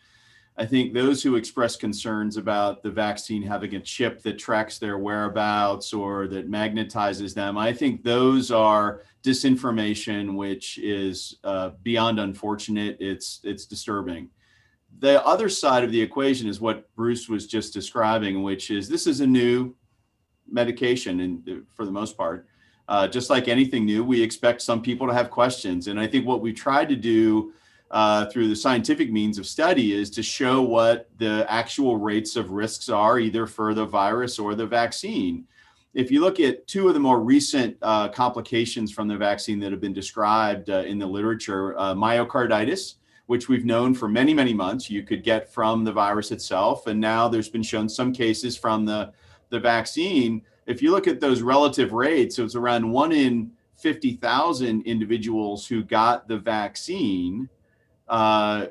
I think those who express concerns about the vaccine having a chip that tracks their whereabouts or that magnetizes them, I think those are disinformation, which is beyond unfortunate. It's disturbing. The other side of the equation is what Bruce was just describing, which is this is a new medication, and for the most part, just like anything new, we expect some people to have questions. And I think what we tried to do through the scientific means of study is to show what the actual rates of risks are, either for the virus or the vaccine. If you look at two of the more recent complications from the vaccine that have been described in the literature, myocarditis, which we've known for many, many months you could get from the virus itself. And now there's been shown some cases from the vaccine. If you look at those relative rates, it was around 1 in 50,000 individuals who got the vaccine got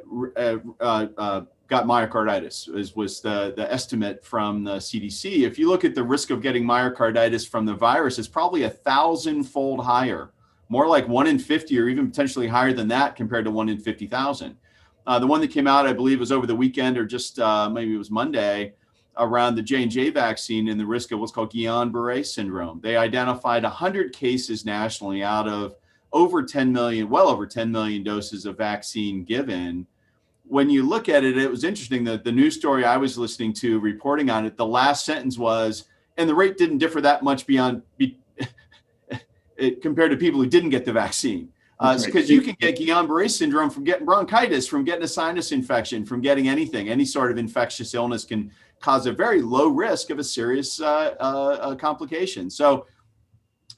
myocarditis, was the estimate from the CDC. If you look at the risk of getting myocarditis from the virus, it's probably 1,000-fold higher, more like 1 in 50 or even potentially higher than that compared to 1 in 50,000. The one that came out, I believe, was over the weekend or just maybe it was Monday, around the J&J vaccine and the risk of what's called Guillain-Barré syndrome. They identified 100 cases nationally out of over 10 million, well over 10 million doses of vaccine given. When you look at it, it was interesting that the news story I was listening to reporting on it, the last sentence was, and the rate didn't differ that much beyond compared to people who didn't get the vaccine. Because you can get Guillain-Barré syndrome from getting bronchitis, from getting a sinus infection, from getting anything. Any sort of infectious illness can cause a very low risk of a serious complication. So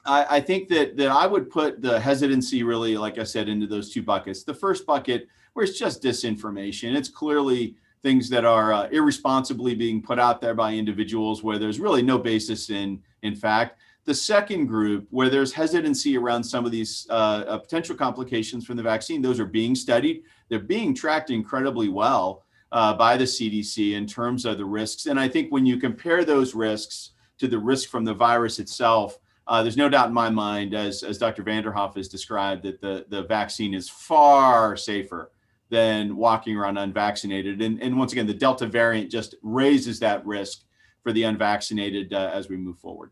I think that I would put the hesitancy really, like I said, into those two buckets. The first bucket, where it's just disinformation. It's clearly things that are irresponsibly being put out there by individuals where there's really no basis in fact. The second group, where there's hesitancy around some of these potential complications from the vaccine, those are being studied. They're being tracked incredibly well by the CDC in terms of the risks. And I think when you compare those risks to the risk from the virus itself, there's no doubt in my mind, as Dr. Vanderhoff has described, that the vaccine is far safer than walking around unvaccinated. And once again, the Delta variant just raises that risk for the unvaccinated as we move forward.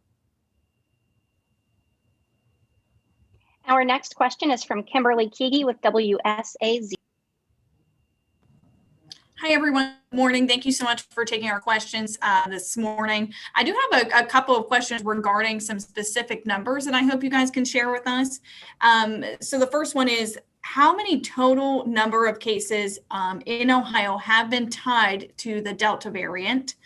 Our next question is from Kimberly Keegi with WSAZ. Hi, everyone. Good morning. Thank you so much for taking our questions this morning. I do have a couple of questions regarding some specific numbers that I hope you guys can share with us. So the first one is, how many total number of cases in Ohio have been tied to the Delta variant?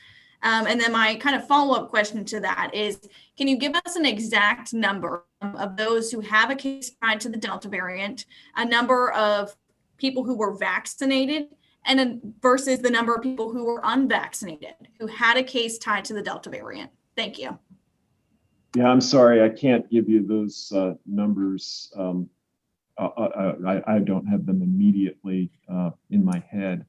And then my kind of follow-up question to that is, can you give us an exact number of those who have a case tied to the Delta variant, a number of people who were vaccinated, and versus the number of people who were unvaccinated, who had a case tied to the Delta variant? Thank you. Yeah, I'm sorry, I can't give you those numbers. I don't have them immediately in my head.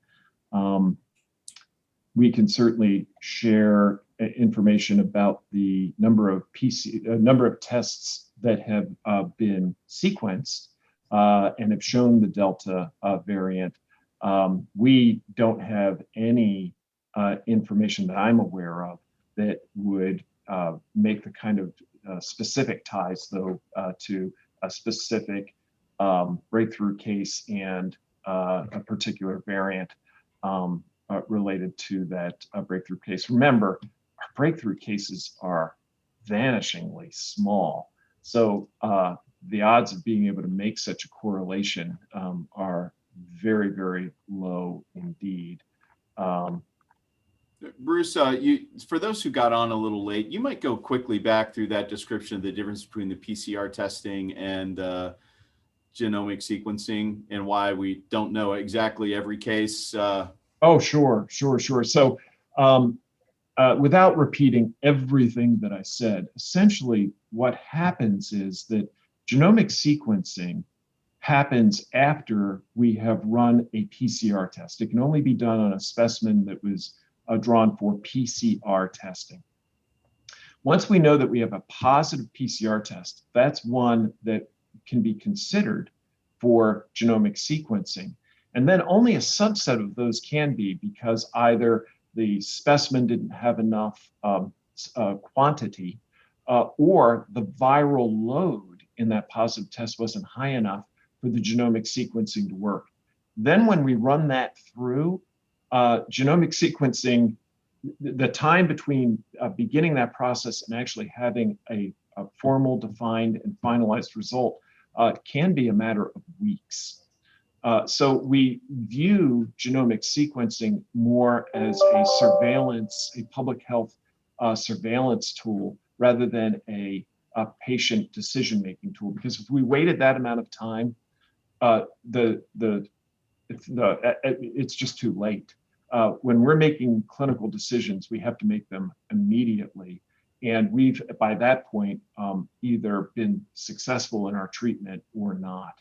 We can certainly share information about the number of tests that have been sequenced and have shown the Delta variant. We don't have any information that I'm aware of that would make the kind of specific ties, though, to a specific breakthrough case and a particular variant related to that breakthrough case. Remember, our breakthrough cases are vanishingly small. So the odds of being able to make such a correlation are very, very low indeed. Bruce, for those who got on a little late, you might go quickly back through that description of the difference between the PCR testing and genomic sequencing and why we don't know exactly every case. Oh, sure. So without repeating everything that I said, essentially what happens is that genomic sequencing happens after we have run a PCR test. It can only be done on a specimen that was drawn for PCR testing. Once we know that we have a positive PCR test, that's one that can be considered for genomic sequencing. And then only a subset of those can be, because either the specimen didn't have enough quantity or the viral load in that positive test wasn't high enough for the genomic sequencing to work. Then when we run that through, genomic sequencing, the time between beginning that process and actually having a formal, defined, and finalized result can be a matter of weeks. So we view genomic sequencing more as a surveillance, a public health surveillance tool rather than a patient decision-making tool. Because if we waited that amount of time, it's just too late. When we're making clinical decisions, we have to make them immediately. And we've, by that point, either been successful in our treatment or not.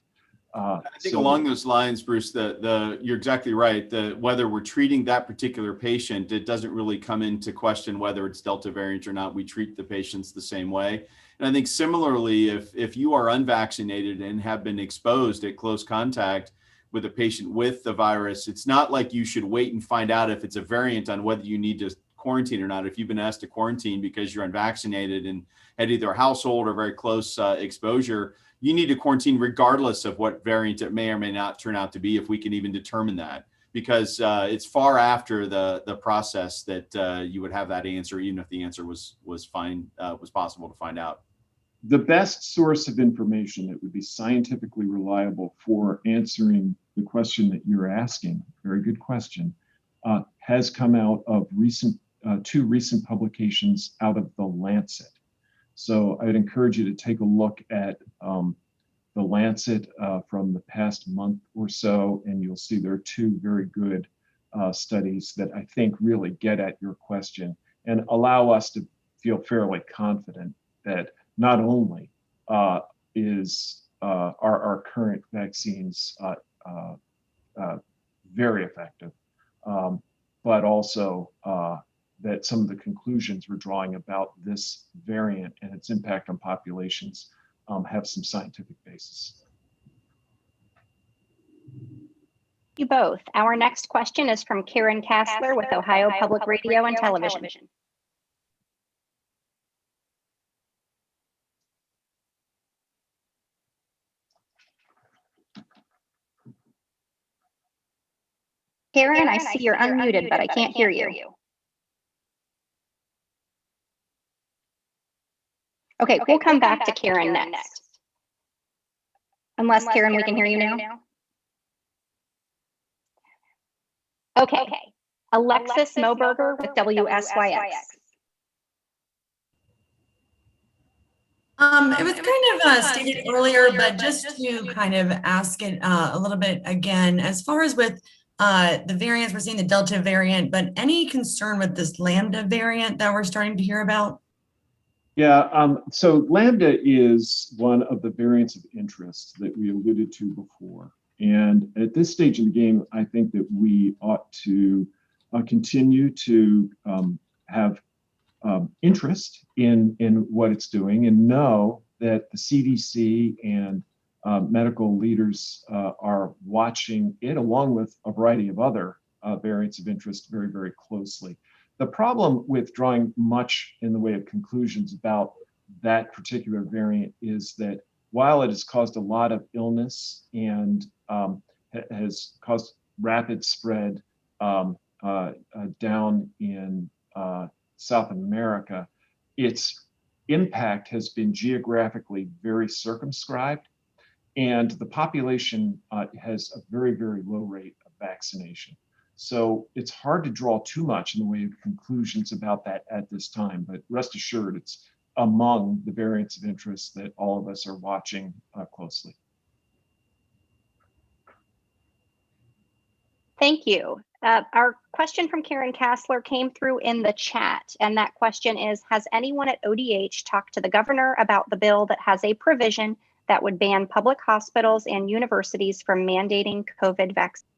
I think along those lines, Bruce, you're exactly right. Whether we're treating that particular patient, it doesn't really come into question whether it's Delta variant or not. We treat the patients the same way. And I think similarly, if you are unvaccinated and have been exposed at close contact with a patient with the virus, it's not like you should wait and find out if it's a variant on whether you need to quarantine or not. If you've been asked to quarantine because you're unvaccinated and had either a household or very close exposure, you need to quarantine regardless of what variant it may or may not turn out to be, if we can even determine that, because it's far after the process that you would have that answer, even if the answer was possible to find out. The best source of information that would be scientifically reliable for answering the question that you're asking, very good question, has come out of two recent publications out of the Lancet. So I'd encourage you to take a look at the Lancet from the past month or so, and you'll see there are two very good studies that I think really get at your question and allow us to feel fairly confident that not only is our current vaccines very effective, but also that some of the conclusions we're drawing about this variant and its impact on populations have some scientific basis. You both. Our next question is from Karen Kassler with Ohio Public Radio and Television. Karen, I see you're unmuted, but I can't hear you. Okay, we'll come back to Karen next. Unless, Karen, we can hear you now. Okay. Alexis Moberger with WSYX. It was kind of stated earlier, but just to kind of ask it a little bit again, as far as with the variants, we're seeing the Delta variant, but any concern with this Lambda variant that we're starting to hear about? Yeah, so Lambda is one of the variants of interest that we alluded to before. And at this stage in the game, I think that we ought to continue to have interest in what it's doing and know that the CDC and medical leaders are watching it along with a variety of other variants of interest very, very closely. The problem with drawing much in the way of conclusions about that particular variant is that while it has caused a lot of illness and has caused rapid spread down in South America, its impact has been geographically very circumscribed, and the population has a very, very low rate of vaccination. So it's hard to draw too much in the way of conclusions about that at this time, but rest assured it's among the variants of interest that all of us are watching closely. Thank you. Our question from Karen Kassler came through in the chat, and that question is, has anyone at ODH talked to the governor about the bill that has a provision that would ban public hospitals and universities from mandating COVID vaccines?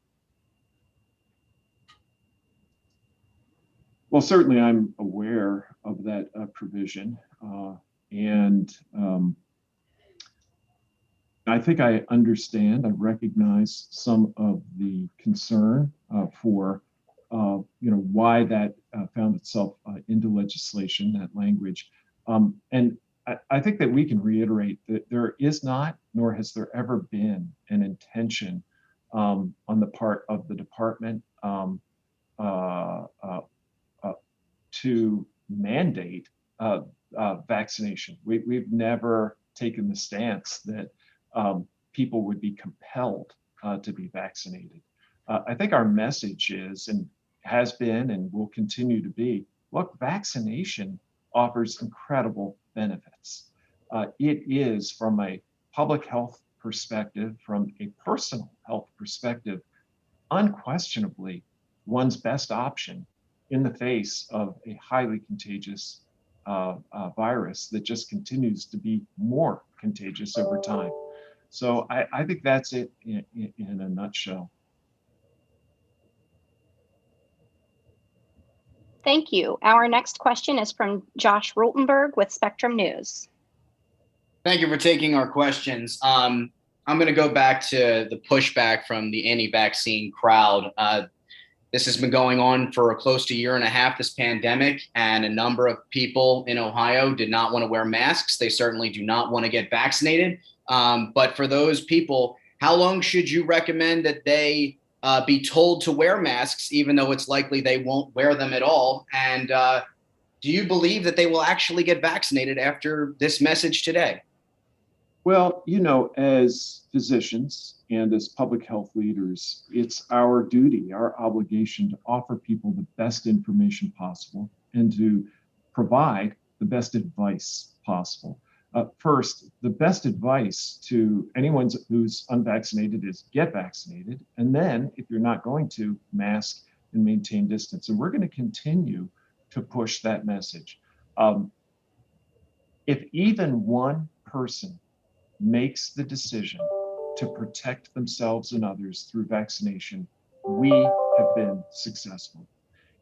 Well, certainly I'm aware of that provision, and I think I understand, I recognize some of the concern for why that found itself into legislation, that language. And I think that we can reiterate that there is not, nor has there ever been, an intention on the part of the department to mandate vaccination. We've never taken the stance that people would be compelled to be vaccinated. I think our message is, and has been, and will continue to be, look, vaccination offers incredible benefits. It is, from a public health perspective, from a personal health perspective, unquestionably one's best option in the face of a highly contagious virus that just continues to be more contagious over time. So I think that's it in a nutshell. Thank you. Our next question is from Josh Rotenberg with Spectrum News. Thank you for taking our questions. I'm going to go back to the pushback from the anti-vaccine crowd. This has been going on for close to a year and a half, this pandemic, and a number of people in Ohio did not want to wear masks. They certainly do not want to get vaccinated. But for those people, how long should you recommend that they be told to wear masks, even though it's likely they won't wear them at all? And do you believe that they will actually get vaccinated after this message today? Well, as physicians and as public health leaders, it's our duty, our obligation to offer people the best information possible and to provide the best advice possible. First, the best advice to anyone who's unvaccinated is get vaccinated. And then if you're not going to, mask and maintain distance. And we're going to continue to push that message. If even one person makes the decision to protect themselves and others through vaccination, we have been successful.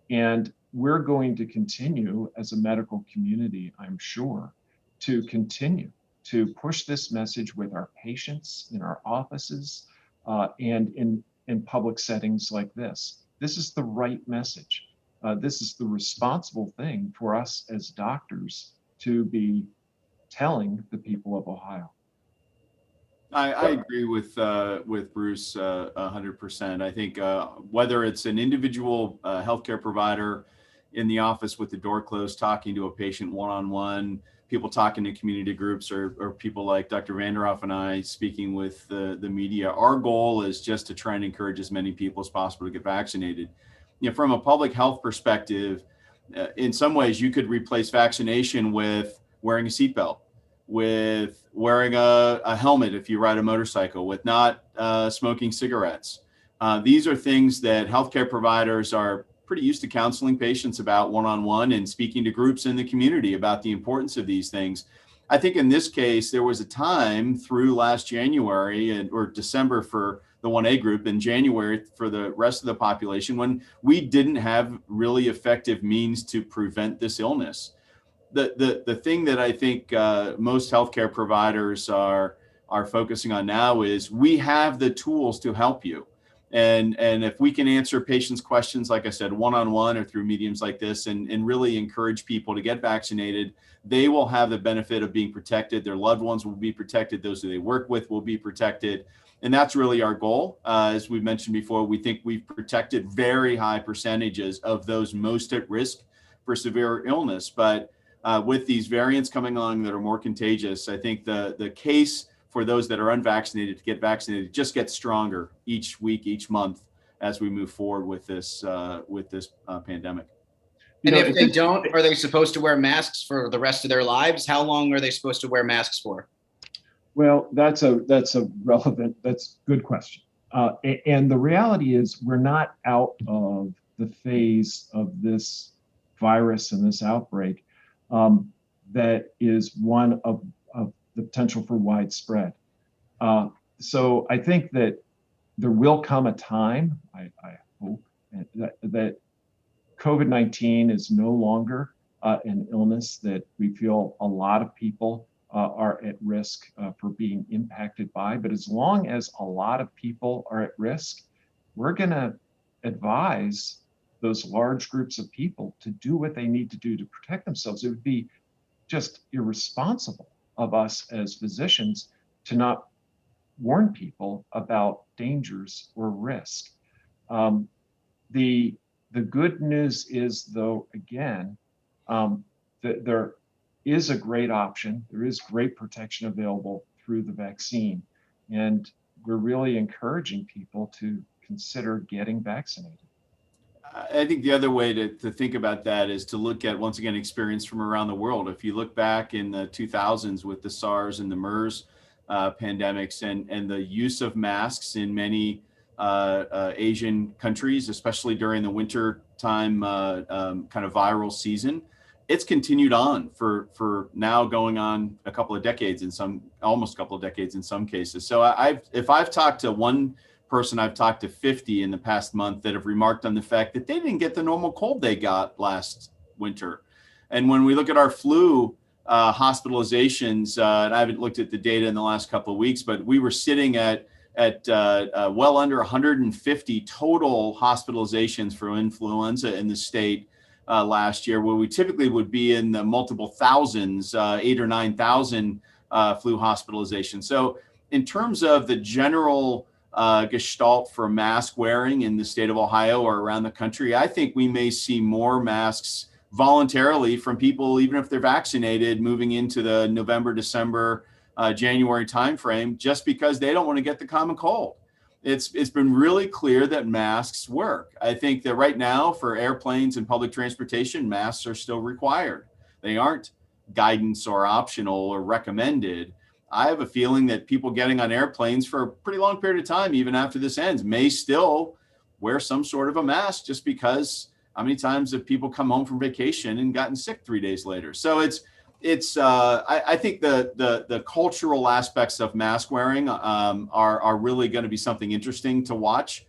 And we're going to continue as a medical community, I'm sure, to continue to push this message with our patients in our offices and in public settings like this. This is the right message. This is the responsible thing for us as doctors to be telling the people of Ohio. I agree with Bruce 100%. I think whether it's an individual healthcare provider in the office with the door closed, talking to a patient one-on-one, people talking to community groups, or people like Dr. Vanderhoff and I speaking with the media, our goal is just to try and encourage as many people as possible to get vaccinated. From a public health perspective, in some ways you could replace vaccination with wearing a seatbelt, with wearing a helmet if you ride a motorcycle, with not smoking cigarettes. These are things that healthcare providers are pretty used to counseling patients about one-on-one and speaking to groups in the community about the importance of these things. I think in this case, there was a time through last January or December for the 1A group and January for the rest of the population when we didn't have really effective means to prevent this illness. The thing that I think most healthcare providers are focusing on now is we have the tools to help you. And if we can answer patients' questions, like I said, one-on-one or through mediums like this, and really encourage people to get vaccinated, they will have the benefit of being protected. Their loved ones will be protected. Those who they work with will be protected. And that's really our goal. As we mentioned before, we think we've protected very high percentages of those most at risk for severe illness. But with these variants coming along that are more contagious, I think the case for those that are unvaccinated to get vaccinated just gets stronger each week, each month as we move forward with this pandemic. And if they don't, are they supposed to wear masks for the rest of their lives? How long are they supposed to wear masks for? Well, that's a good question. And the reality is we're not out of the phase of this virus and this outbreak that is one of the potential for widespread. So I think that there will come a time, I hope, that COVID-19 is no longer an illness that we feel a lot of people are at risk for being impacted by. But as long as a lot of people are at risk, we're going to advise those large groups of people to do what they need to do to protect themselves. It would be just irresponsible of us as physicians to not warn people about dangers or risk. The good news is, though, again, that there is a great option. There is great protection available through the vaccine. And we're really encouraging people to consider getting vaccinated. I think the other way to think about that is to look at, once again, experience from around the world. If you look back in the 2000s with the SARS and the MERS pandemics and the use of masks in many Asian countries, especially during the winter time kind of viral season, it's continued on for now going on a couple of decades almost a couple of decades in some cases. So if I've talked to one person, I've talked to 50 in the past month that have remarked on the fact that they didn't get the normal cold they got last winter. And when we look at our flu hospitalizations, and I haven't looked at the data in the last couple of weeks, but we were sitting at well under 150 total hospitalizations for influenza in the state last year, where we typically would be in the multiple thousands, 8,000 or 9,000 flu hospitalizations. So in terms of the general gestalt for mask wearing in the state of Ohio or around the country, I think we may see more masks voluntarily from people, even if they're vaccinated, moving into the November, December, January timeframe, just because they don't want to get the common cold. It's been really clear that masks work. I think that right now for airplanes and public transportation, masks are still required. They aren't guidance or optional or recommended. I have a feeling that people getting on airplanes for a pretty long period of time, even after this ends, may still wear some sort of a mask, just because how many times have people come home from vacation and gotten sick 3 days later? So I think the cultural aspects of mask wearing are really going to be something interesting to watch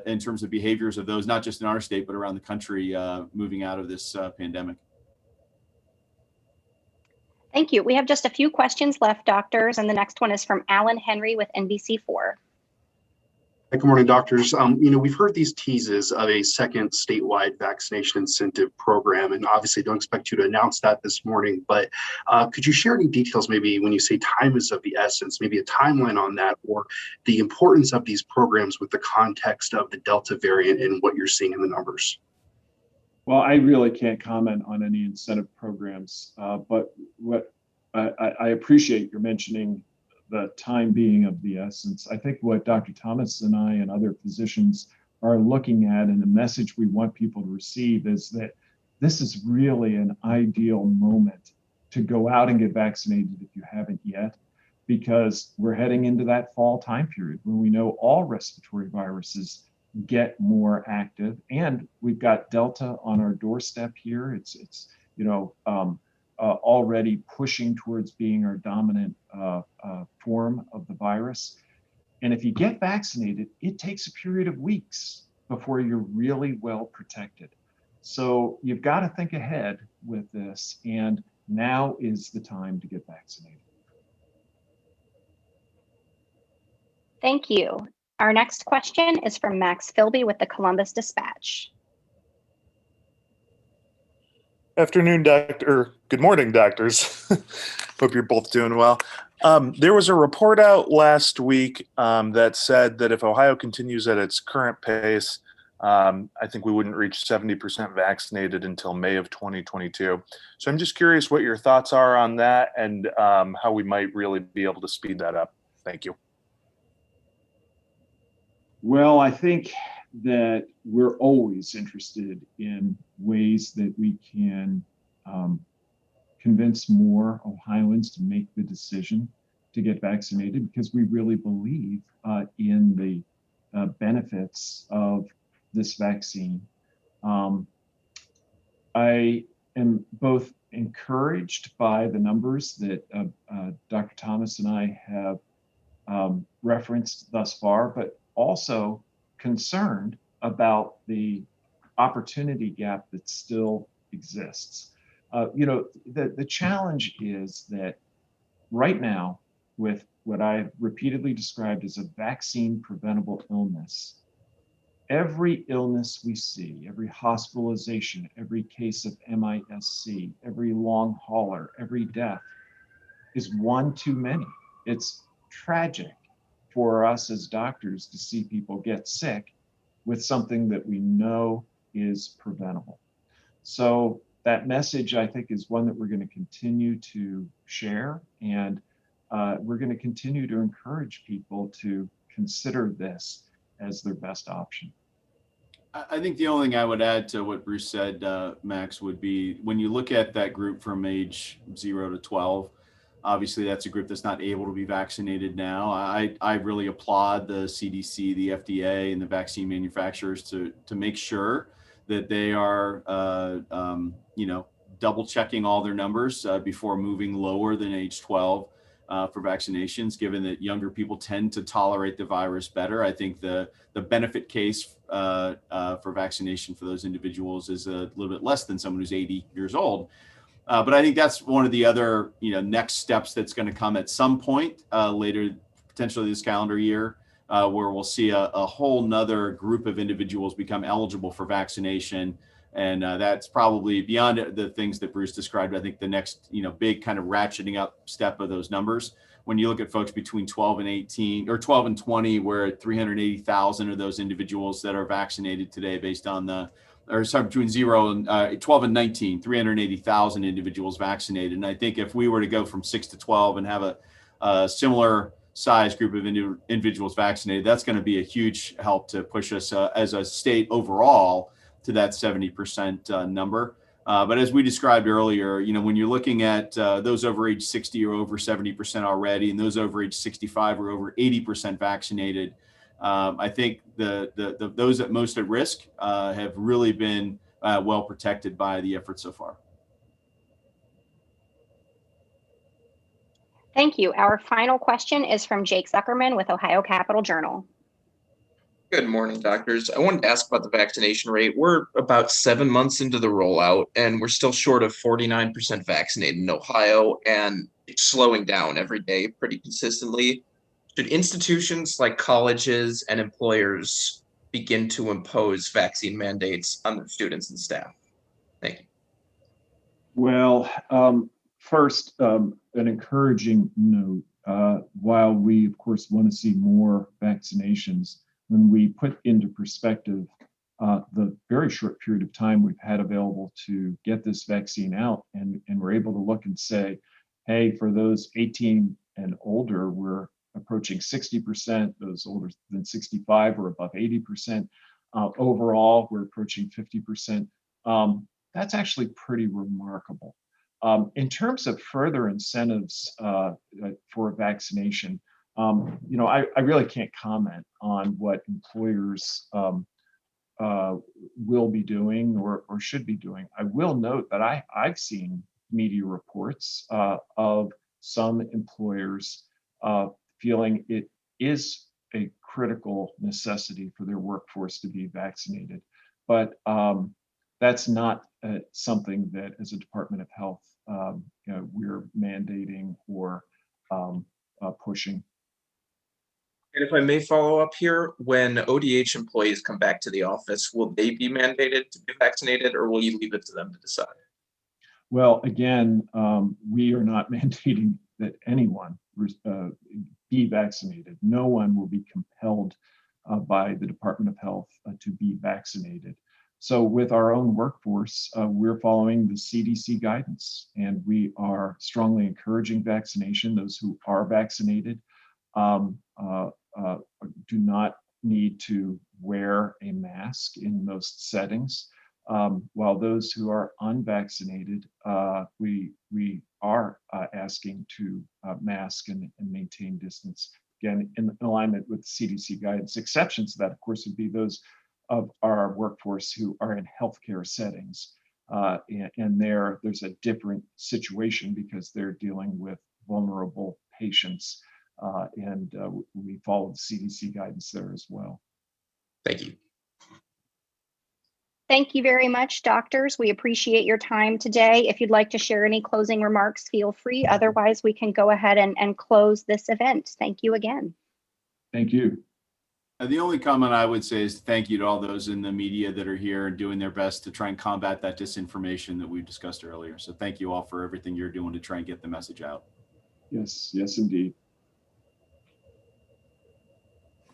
in terms of behaviors of those, not just in our state, but around the country moving out of this pandemic. Thank you. We have just a few questions left, doctors, and the next one is from Alan Henry with NBC4. Good morning, doctors. We've heard these teases of a second statewide vaccination incentive program, and obviously don't expect you to announce that this morning, but could you share any details, maybe when you say time is of the essence, maybe a timeline on that, or the importance of these programs with the context of the Delta variant and what you're seeing in the numbers? Well, I really can't comment on any incentive programs, but what I appreciate your mentioning the time being of the essence. I think what Dr. Thomas and I and other physicians are looking at, and the message we want people to receive, is that this is really an ideal moment to go out and get vaccinated if you haven't yet, because we're heading into that fall time period when we know all respiratory viruses get more active, and we've got Delta on our doorstep here. It's already pushing towards being our dominant form of the virus. And if you get vaccinated, it takes a period of weeks before you're really well protected. So you've got to think ahead with this, and now is the time to get vaccinated. Thank you. Our next question is from Max Philby with the Columbus Dispatch. Afternoon, doctor. Good morning, doctors. Hope you're both doing well. There was a report out last week that said that if Ohio continues at its current pace, I think we wouldn't reach 70% vaccinated until May of 2022. So I'm just curious what your thoughts are on that and how we might really be able to speed that up. Thank you. Well, I think that we're always interested in ways that we can convince more Ohioans to make the decision to get vaccinated, because we really believe in the benefits of this vaccine. I am both encouraged by the numbers that Dr. Thomas and I have referenced thus far, but also concerned about the opportunity gap that still exists. The challenge is that right now, with what I've repeatedly described as a vaccine preventable illness, every illness we see, every hospitalization, every case of MIS-C, every long hauler, every death is one too many. It's tragic for us as doctors to see people get sick with something that we know is preventable. So that message, I think, is one that we're going to continue to share, and we're going to continue to encourage people to consider this as their best option. I think the only thing I would add to what Bruce said, Max, would be when you look at that group from age 0 to 12, obviously that's a group that's not able to be vaccinated now. I really applaud the CDC, the FDA, and the vaccine manufacturers to make sure that they are, double checking all their numbers before moving lower than age 12 for vaccinations, given that younger people tend to tolerate the virus better. I think the benefit case for vaccination for those individuals is a little bit less than someone who's 80 years old. But I think that's one of the other, next steps that's going to come at some point later, potentially this calendar year, where we'll see a whole nother group of individuals become eligible for vaccination. And that's probably beyond the things that Bruce described. I think the next, big kind of ratcheting up step of those numbers. When you look at folks between 12 and 18 or 12 and 20, we're at 380,000 of those individuals that are vaccinated today based on between 12 and 19, 380,000 individuals vaccinated. And I think if we were to go from 6 to 12 and have a similar size group of individuals vaccinated, that's going to be a huge help to push us as a state overall to that 70% number. But as we described earlier, when you're looking at those over age 60 or over 70% already, and those over age 65 or over 80% vaccinated, I think those at most at risk have really been well protected by the effort so far. Thank you. Our final question is from Jake Zuckerman with Ohio Capital Journal. Good morning, doctors. I wanted to ask about the vaccination rate. We're about 7 months into the rollout, and we're still short of 49% vaccinated in Ohio, and it's slowing down every day pretty consistently. Should institutions like colleges and employers begin to impose vaccine mandates on their students and staff? Thank you. Well, first, an encouraging note. While we, of course, want to see more vaccinations, when we put into perspective the very short period of time we've had available to get this vaccine out, and we're able to look and say, hey, for those 18 and older, we're approaching 60%, those older than 65 are above 80%. Overall, we're approaching 50%. That's actually pretty remarkable. In terms of further incentives for vaccination, I really can't comment on what employers will be doing or should be doing. I will note that I've seen media reports of some employers feeling it is a critical necessity for their workforce to be vaccinated. But that's not something that as a Department of Health we're mandating or pushing. And if I may follow up here, when ODH employees come back to the office, will they be mandated to be vaccinated, or will you leave it to them to decide? Well, again, we are not mandating that anyone be vaccinated. No one will be compelled by the Department of Health to be vaccinated. So with our own workforce, we're following the CDC guidance, and we are strongly encouraging vaccination. Those who are vaccinated do not need to wear a mask in most settings. While those who are unvaccinated, we are asking to mask and maintain distance, again, in alignment with CDC guidance. Exceptions to that, of course, would be those of our workforce who are in healthcare settings. And there's a different situation because they're dealing with vulnerable patients. And we follow the CDC guidance there as well. Thank you. Thank you very much, doctors. We appreciate your time today. If you'd like to share any closing remarks, feel free. Otherwise, we can go ahead and close this event. Thank you again. Thank you. The only comment I would say is thank you to all those in the media that are here and doing their best to try and combat that disinformation that we discussed earlier. So thank you all for everything you're doing to try and get the message out. Yes, yes, indeed.